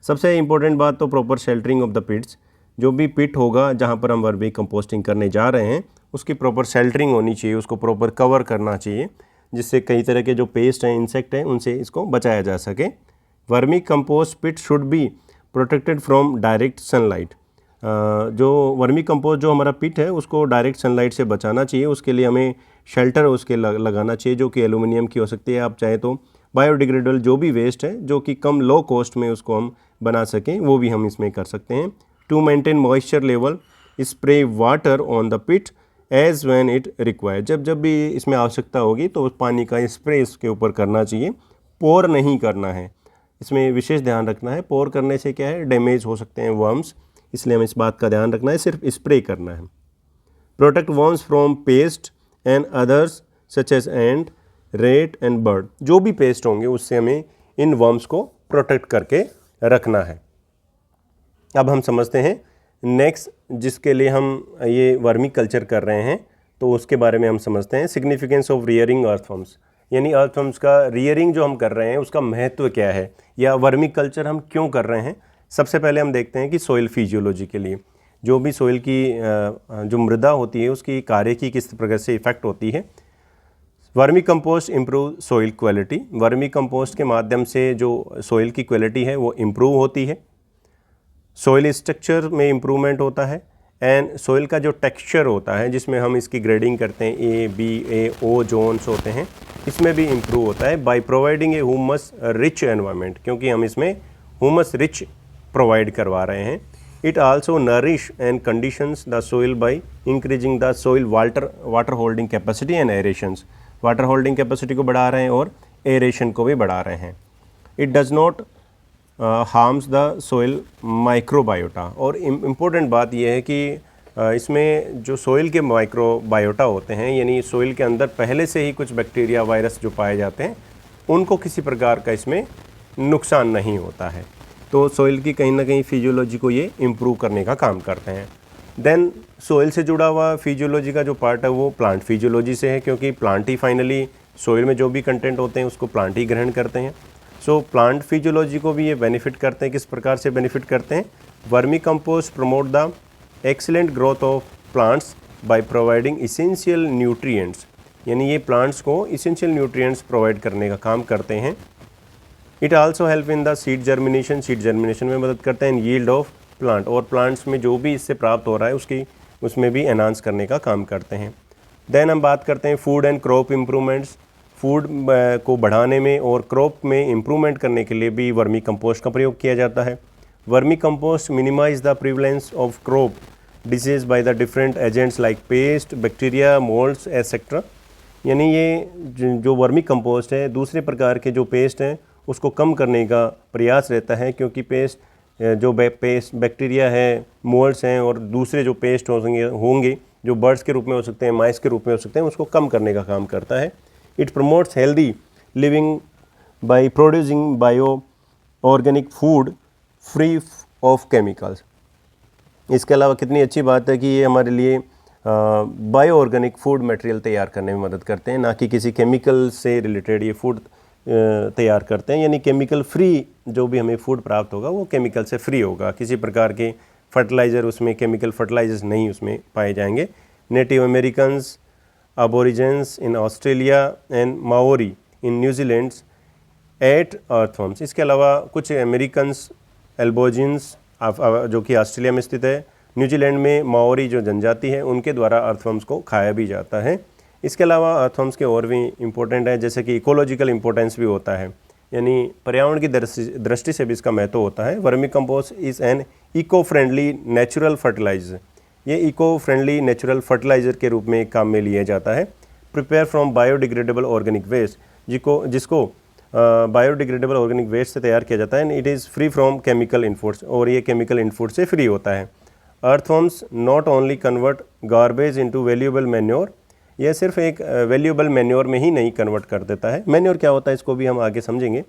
सबसे इम्पोर्टेंट बात तो प्रॉपर शेल्टरिंग ऑफ द पिट्स, जो भी पिट होगा जहां पर हम वर्मी कंपोस्टिंग करने जा रहे हैं उसकी प्रॉपर शेल्टरिंग होनी चाहिए, उसको प्रॉपर कवर करना चाहिए जिससे कई तरह के जो पेस्ट हैं, इंसेक्ट हैं, उनसे इसको बचाया जा सके। Vermicompost pit should be protected from direct sunlight. जो वर्मी कंपोस्ट जो हमारा पिट है उसको डायरेक्ट सनलाइट से बचाना चाहिए, उसके लिए हमें शेल्टर उसके लगाना चाहिए जो कि एल्यूमिनियम की हो सकती है, आप चाहे तो बायोडिग्रेडेबल जो भी वेस्ट है जो कि कम लो कॉस्ट में उसको हम बना सकें वो भी हम इसमें कर सकते हैं। To maintain moisture level spray water on the pit as when it require, जब जब भी इसमें आवश्यकता होगी तो उस पानी का स्प्रे इसके ऊपर करना चाहिए, पोर नहीं करना है। इसमें विशेष ध्यान रखना है, पोर करने से क्या है डैमेज हो सकते हैं वर्म्स, इसलिए हमें इस बात का ध्यान रखना है, सिर्फ स्प्रे करना है। Protect worms from pest and others such as ant rat and bird, जो भी पेस्ट होंगे उससे हमें इन वर्म्स को प्रोटेक्ट करके रखना है। अब हम समझते हैं नेक्स्ट जिसके लिए हम ये वर्मी कल्चर कर रहे हैं तो उसके बारे में हम समझते हैं। सिग्निफिकेंस ऑफ रियरिंग अर्थवर्म्स, यानी अर्थवर्म्स का रियरिंग जो हम कर रहे हैं उसका महत्व क्या है या वर्मी कल्चर हम क्यों कर रहे हैं। सबसे पहले हम देखते हैं कि सोइल फिजियोलॉजी के लिए जो भी सोइल की जो मृदा होती है उसकी कार्य की किस प्रकार से इफेक्ट होती है। Vermi compost improve soil quality, vermi compost के माध्यम से जो सोइल की क्वालिटी है वो इम्प्रूव होती है। सोइल स्ट्रक्चर में इम्प्रूवमेंट होता है एंड सोइल का जो टेक्सचर होता है जिसमें हम इसकी ग्रेडिंग करते हैं A B A O Jones होते हैं, इसमें भी इम्प्रूव होता है by providing a humus rich environment, क्योंकि हम इसमें ह्यूमस रिच प्रोवाइड करवा रहे हैं। It also nourish and conditions the soil by increasing the soil water holding capacity and aerations. Water holding capacity को बढ़ा रहे हैं और एरेशन को भी बढ़ा रहे हैं। It does not harms the soil microbiota. और इम्पोर्टेंट बात यह है कि इसमें जो सोइल के माइक्रोबायोटा होते हैं, यानी सोइल के अंदर पहले से ही कुछ बैक्टीरिया वायरस जो पाए जाते हैं, उनको किसी प्रकार का इसमें नुकसान नहीं होता है। तो सोइल की कहीं ना कहीं फिजियोलॉजी को ये इम्प्रूव करने का काम करते हैं। देन सोइल से जुड़ा हुआ फिजियोलॉजी का जो पार्ट है वो प्लांट फिजियोलॉजी से है, क्योंकि प्लांट ही फाइनली सोइल में जो भी कंटेंट होते हैं उसको प्लांट ही ग्रहण करते हैं। सो प्लांट फिजियोलॉजी को भी ये बेनिफिट करते हैं। किस प्रकार से बेनिफिट करते हैं? Vermi compost promote the excellent growth of plants by providing essential nutrients, यानी ये प्लांट्स को इसेंशियल न्यूट्रिएंट्स प्रोवाइड करने का काम करते हैं। It also help in the seed germination में मदद करते हैं। यील्ड ऑफ प्लांट, और प्लांट्स में जो भी इससे प्राप्त हो रहा है उसमें भी एनहांस करने का काम करते हैं। देन हम बात करते हैं food and crop improvements. Food को बढ़ाने में और क्रॉप में इम्प्रूवमेंट करने के लिए भी वर्मी कंपोस्ट का प्रयोग किया जाता है। Vermicompost minimize the prevalence of crop disease by the different agents like pest, bacteria, moulds etcetera. यानी ये जो वर्मी कंपोस्ट है दूसरे प्रकार के जो पेस्ट हैं उसको कम करने का प्रयास रहता है, क्योंकि पेस्ट बैक्टीरिया है, मोल्ड्स हैं और दूसरे जो पेस्ट होंगे जो बर्ड्स के रूप में हो सकते हैं, माइस के रूप में हो सकते हैं, उसको कम करने का काम करता है। It promotes healthy living by producing bio organic food free of chemicals. इसके अलावा कितनी अच्छी बात है कि ये हमारे लिए बायो ऑर्गेनिक फूड मटेरियल तैयार करने में मदद करते हैं, ना कि किसी केमिकल से रिलेटेड ये फूड तैयार करते हैं। यानी केमिकल फ्री जो भी हमें फूड प्राप्त होगा वो केमिकल से फ्री होगा, किसी प्रकार के फर्टिलाइज़र उसमें केमिकल फर्टिलाइजर्स नहीं उसमें पाए जाएंगे। Native Americans, Aborigines in Australia and Maori in New Zealand eat earthworms. इसके अलावा कुछ अमेरिकन्स, एल्बोजिन्स जो कि ऑस्ट्रेलिया में स्थित है, न्यूजीलैंड में माओरी जो जनजाति है उनके द्वारा अर्थवर्म्स को खाया भी जाता है। इसके अलावा अर्थवर्म्स के और भी इम्पोर्टेंट है, जैसे कि इकोलॉजिकल इम्पोर्टेंस भी होता है, यानी पर्यावरण की दृष्टि से भी इसका महत्व होता है। Vermicompost is an eco friendly natural fertiliser. ये इको फ्रेंडली नेचुरल फर्टिलाइज़र के रूप में काम में लिया जाता है। Prepare from biodegradable organic waste, जिसको बायोडिग्रेडेबल ऑर्गेनिक वेस्ट से तैयार किया जाता है। It is free from chemical inputs, और ये केमिकल इनपुट से फ्री होता है। Earthworms not only convert garbage into valuable manure, यह सिर्फ एक वैल्यूएबल मैन्योर में ही नहीं कन्वर्ट कर देता है। मैन्योर क्या होता है इसको भी हम आगे समझेंगे।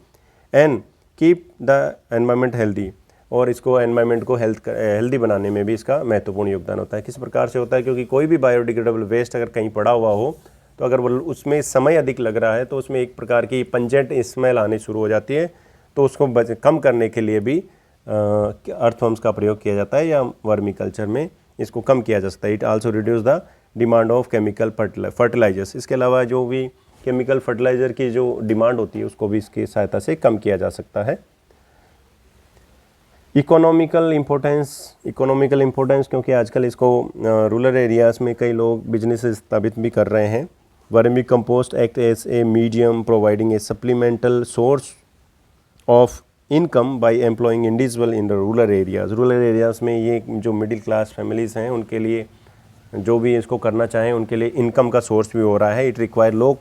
And keep the environment healthy, और इसको एनवायरनमेंट को हेल्दी बनाने में भी इसका महत्वपूर्ण योगदान होता है। किस प्रकार से होता है? क्योंकि कोई भी बायोडिग्रेडेबल वेस्ट अगर कहीं पड़ा हुआ हो तो अगर वो उसमें समय अधिक लग रहा है तो उसमें एक प्रकार की पंजेंट स्मेल आनी शुरू हो जाती है, तो उसको कम करने के लिए भी अर्थवर्म्स का प्रयोग किया जाता है, या वर्मी कल्चर में इसको कम किया जा सकता है। It also reduce the demand of chemical fertilisers. इसके अलावा जो भी केमिकल फर्टिलाइज़र की जो डिमांड होती है उसको भी इसकी सहायता से कम किया जा सकता है। इकोनॉमिकल इम्पोर्टेंस, क्योंकि आजकल इसको रूरल एरियाज़ में कई लोग बिजनेस स्थापित भी कर रहे हैं। Vermicompost act as a medium providing a supplemental source of income by employing individual in the rural areas में ये जो मिडिल क्लास फैमिलीज़ हैं उनके लिए जो भी इसको करना चाहें उनके लिए इनकम का सोर्स भी हो रहा है। It require low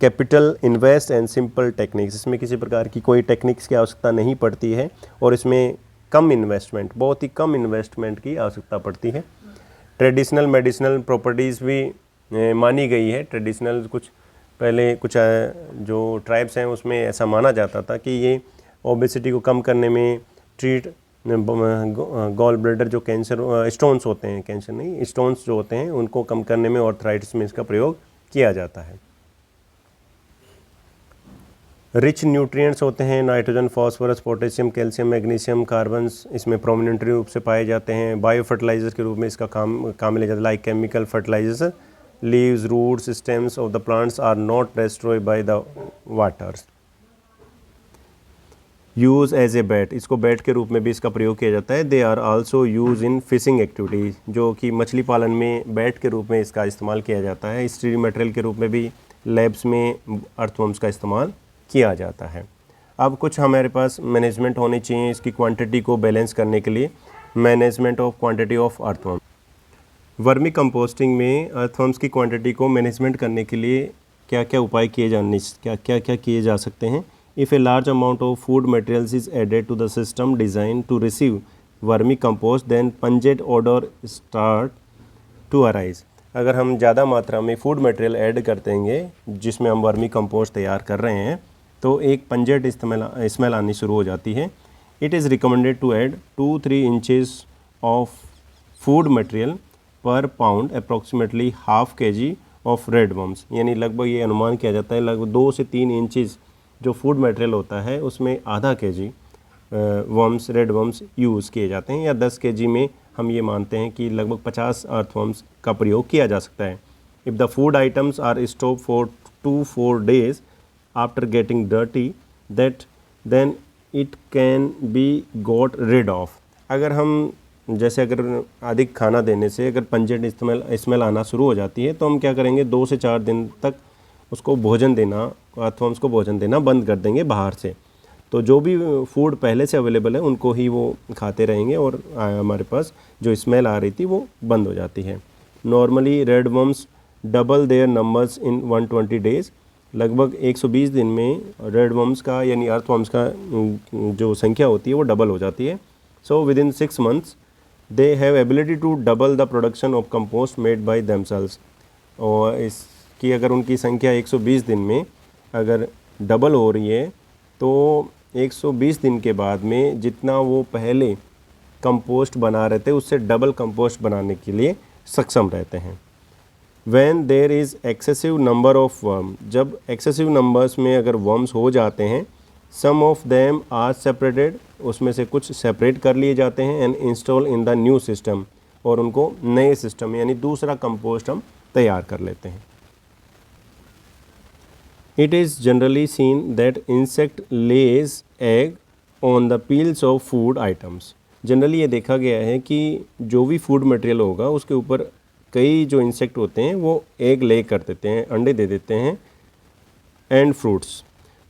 capital invest and simple techniques, इसमें किसी प्रकार की कोई टेक्निक्स की आवश्यकता नहीं पड़ती है, और इसमें बहुत ही कम इन्वेस्टमेंट की आवश्यकता पड़ती है। ट्रेडिशनल मेडिसिनल प्रॉपर्टीज़ भी मानी गई है। ट्रेडिशनल कुछ जो ट्राइब्स हैं उसमें ऐसा माना जाता था कि ये ओबेसिटी को कम करने में गॉल ब्लैडर जो कैंसर स्टोन्स होते हैं, कैंसर नहीं स्टोन्स जो होते हैं उनको कम करने में ऑर्थराइटिस में इसका प्रयोग किया जाता है। रिच न्यूट्रिएंट्स होते हैं, nitrogen, phosphorus, potassium, calcium, magnesium, carbons इसमें प्रोमिनेंट रूप से पाए जाते हैं। बायो फर्टिलाइजर के रूप में इसका काम लिया जाता है। Like chemical fertilisers, leaves, roots, stems of the plants are not destroyed by the waters. Use as a bait, इसको बैट के रूप में भी इसका प्रयोग किया जाता है। They are also use in fishing activities, जो कि मछली पालन में बैट के रूप में इसका इस्तेमाल किया जाता है। स्टडी मटेरियल के रूप में भी लैब्स में अर्थवर्म्स का इस्तेमाल किया जाता है। अब कुछ हमारे पास मैनेजमेंट होने चाहिए इसकी क्वांटिटी को बैलेंस करने के लिए। Management of quantity of earthworm, vermi composting में अर्थवर्म्स की क्वांटिटी को मैनेजमेंट करने के लिए क्या क्या उपाय किए जा सकते हैं। If a large amount of food materials is added to the system designed to receive vermicompost, then pungent odor start to arise. अगर हम ज़्यादा मात्रा में फूड मटेरियल ऐड कर देंगे जिसमें हम वर्मी कंपोस्ट तैयार कर रहे हैं, तो एक पंजेट स्मेल आनी शुरू हो जाती है। It is recommended to add 2-3 inches of food material per pound approximately ½ kg of red worms, यानी लगभग ये अनुमान किया जाता है लगभग 2 से 3 इंचेस जो फूड मटेरियल होता है उसमें ½ kg worms, red worms use किए जाते हैं, या 10 kg में हम ये मानते हैं कि लगभग 50 अर्थवर्म्स का प्रयोग किया जा सकता है। If the food items are store for 2-4 days after getting dirty then it can be got rid of. अगर हम अगर अधिक खाना देने से अगर पंजेंट स्मेल आना शुरू हो जाती है, तो हम क्या करेंगे, 2 से 4 दिन तक उसको भोजन देना, अर्थवर्म्स को भोजन देना बंद कर देंगे बाहर से। तो जो भी फूड पहले से अवेलेबल है उनको ही वो खाते रहेंगे और हमारे पास जो स्मेल आ रही थी वो बंद हो जाती है। Normally red worms double their numbers in 120 days, लगभग 120 दिन में रेड वर्म्स का यानी अर्थवर्म्स का जो संख्या होती है वो डबल हो जाती है। So within 6 months they have ability to double the production of compost made by themselves. और इसकी अगर उनकी संख्या 120 दिन में अगर डबल हो रही है, तो 120 दिन के बाद में जितना वो पहले कंपोस्ट बना रहे थे उससे डबल कंपोस्ट बनाने के लिए सक्षम रहते हैं। When there is excessive number of worm, जब एक्सेसिव नंबर्स में अगर वर्म्स हो जाते हैं, some of them are separated, उसमें से कुछ सेपरेट कर लिए जाते हैं, and install in the new system, और उनको नए सिस्टम यानी दूसरा कंपोस्ट हम तैयार कर लेते हैं। It is generally seen that insect lays egg on the peels of food items. Generally ये देखा गया है कि जो भी फूड मटेरियल होगा उसके ऊपर कई जो इंसेक्ट होते हैं वो एग ले कर देते हैं, अंडे दे देते हैं, and fruits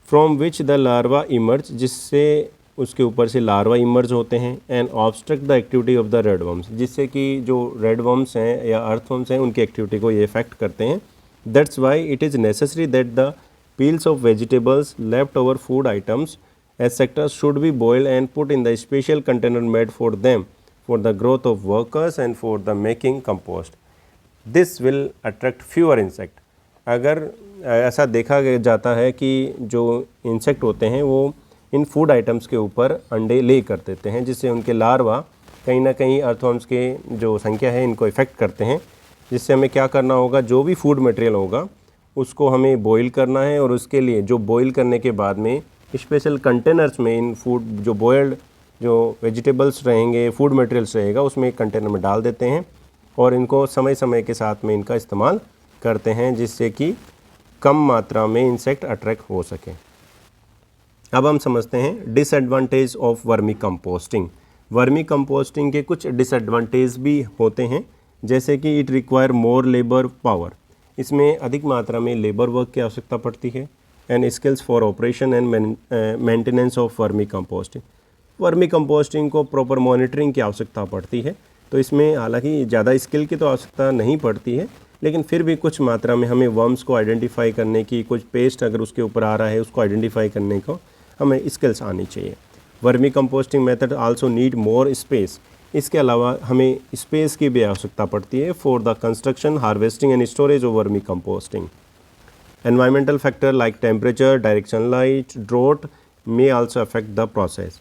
from which the larva emerge, जिससे उसके ऊपर से लार्वा इमर्ज होते हैं, and obstruct the activity of the red worms, जिससे कि जो रेड वर्म्स हैं या अर्थवर्म्स हैं उनकी एक्टिविटी को ये इफेक्ट करते हैं। That's why it is necessary that the peels of vegetables, leftover food items, etc. should be boiled and put in the special container made for them for the growth of workers and for the making compost. This will attract fewer insect. अगर ऐसा देखा जाता है कि जो insect होते हैं वो इन फूड आइटम्स के ऊपर अंडे ले कर देते हैं, जिससे उनके लार्वा कहीं ना कहीं अर्थवर्म्स के जो संख्या है इनको इफ़ेक्ट करते हैं। जिससे हमें क्या करना होगा, जो भी फूड मटेरियल होगा उसको हमें बॉईल करना है, और उसके लिए जो बॉईल करने के बाद में स्पेशल कंटेनर्स में इन फूड जो बॉयल्ड जो वेजिटेबल्स रहेंगे, फूड मटेरियल्स रहेगा, उसमें एक कंटेनर में डाल देते हैं और इनको समय समय के साथ में इनका इस्तेमाल करते हैं, जिससे कि कम मात्रा में इंसेक्ट अट्रैक्ट हो सके। अब हम समझते हैं disadvantage of vermi composting. Vermi composting के कुछ डिसएडवांटेज भी होते हैं, जैसे कि it require more labour power, इसमें अधिक मात्रा में लेबर वर्क की आवश्यकता पड़ती है, and skills for operation and maintenance of vermi composting. Vermi composting को प्रॉपर मॉनिटरिंग की आवश्यकता पड़ती है, तो इसमें हालांकि ज़्यादा स्किल की तो आवश्यकता नहीं पड़ती है, लेकिन फिर भी कुछ मात्रा में हमें वर्म्स को आइडेंटिफाई करने की, कुछ पेस्ट अगर उसके ऊपर आ रहा है उसको आइडेंटिफाई करने को हमें स्किल्स आनी चाहिए। Vermicomposting method also need more space, इसके अलावा हमें स्पेस की भी आवश्यकता पड़ती है for the construction, harvesting and storage of vermi composting. Environmental factor like temperature, direct sunlight, drought may also affect the process.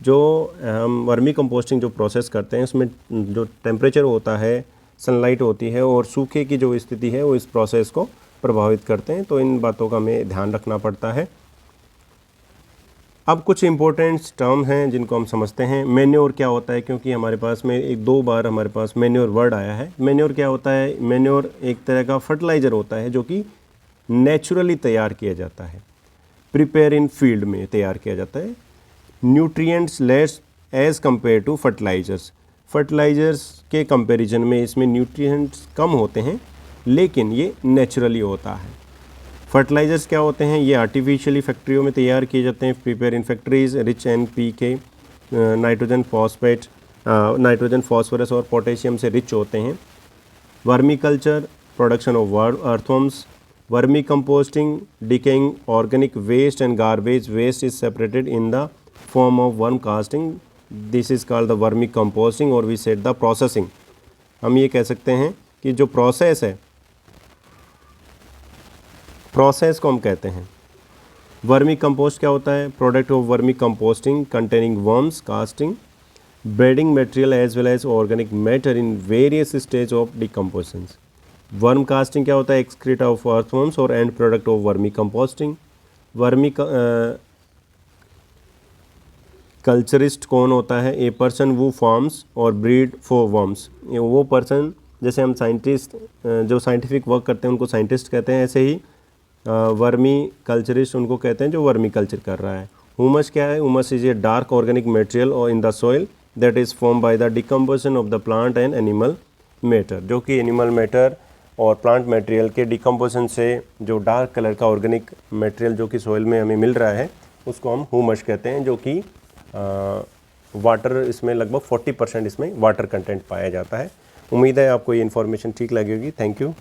जो हम वर्मी कंपोस्टिंग जो प्रोसेस करते हैं उसमें जो टेम्परेचर होता है, सनलाइट होती है और सूखे की जो स्थिति है वो इस प्रोसेस को प्रभावित करते हैं, तो इन बातों का हमें ध्यान रखना पड़ता है। अब कुछ इंपॉर्टेंट टर्म हैं जिनको हम समझते हैं। मैन्योर क्या होता है, क्योंकि हमारे पास में 1-2 बार हमारे पास मैन्योर वर्ड आया है। मैन्योर क्या होता है? मैन्योर एक तरह का फर्टिलाइज़र होता है जो कि नेचुरली तैयार किया जाता है, प्रिपेयर इन फील्ड में तैयार किया जाता है। Nutrients less as compare to fertilisers. Fertilisers के कंपैरिजन में इसमें न्यूट्रिएंट्स कम होते हैं, लेकिन ये नेचुरली होता है। फर्टिलाइजर्स क्या होते हैं? ये आर्टिफिशियली फैक्ट्रियों में तैयार किए जाते हैं, prepare in factories, rich NPK, nitrogen phosphate, nitrogen phosphorus और पोटेशियम से रिच होते हैं। Vermiculture, production of earthworms. Vermicomposting, decaying organic waste and garbage waste is separated in the form of worm casting, this is called the vermicomposting और we set the processing. हम ये कह सकते हैं कि जो process है, process को हम कहते हैं। वर्मी कंपोस्ट क्या होता है? Product of vermi composting containing worms casting bedding material as well as organic matter in various stage of decomposition. Worm casting क्या होता है? एक्सक्रीट ऑफ अर्थवर्म्स और end product of vermi composting. Vermi culturist कौन होता है? A person who farms और breed for worms. वो person, जैसे हम साइंटिस्ट जो साइंटिफिक वर्क करते हैं उनको साइंटिस्ट कहते हैं, ऐसे ही वर्मी कल्चरिस्ट उनको कहते हैं जो वर्मी कल्चर कर रहा है। हुमस क्या है? Humus is a dark organic material और in the soil that is form by the decomposition of the plant and animal matter, जो कि एनिमल मैटर और प्लांट मटेरियल के डिकम्पोजिशन से जो डार्क कलर का ऑर्गेनिक मटेरियल जो कि सॉइल में हमें मिल रहा है उसको हम हुमस कहते हैं, जो कि वाटर इसमें लगभग 40% इसमें वाटर कंटेंट पाया जाता है। उम्मीद है आपको ये इन्फॉर्मेशन ठीक लगी होगी। Thank you.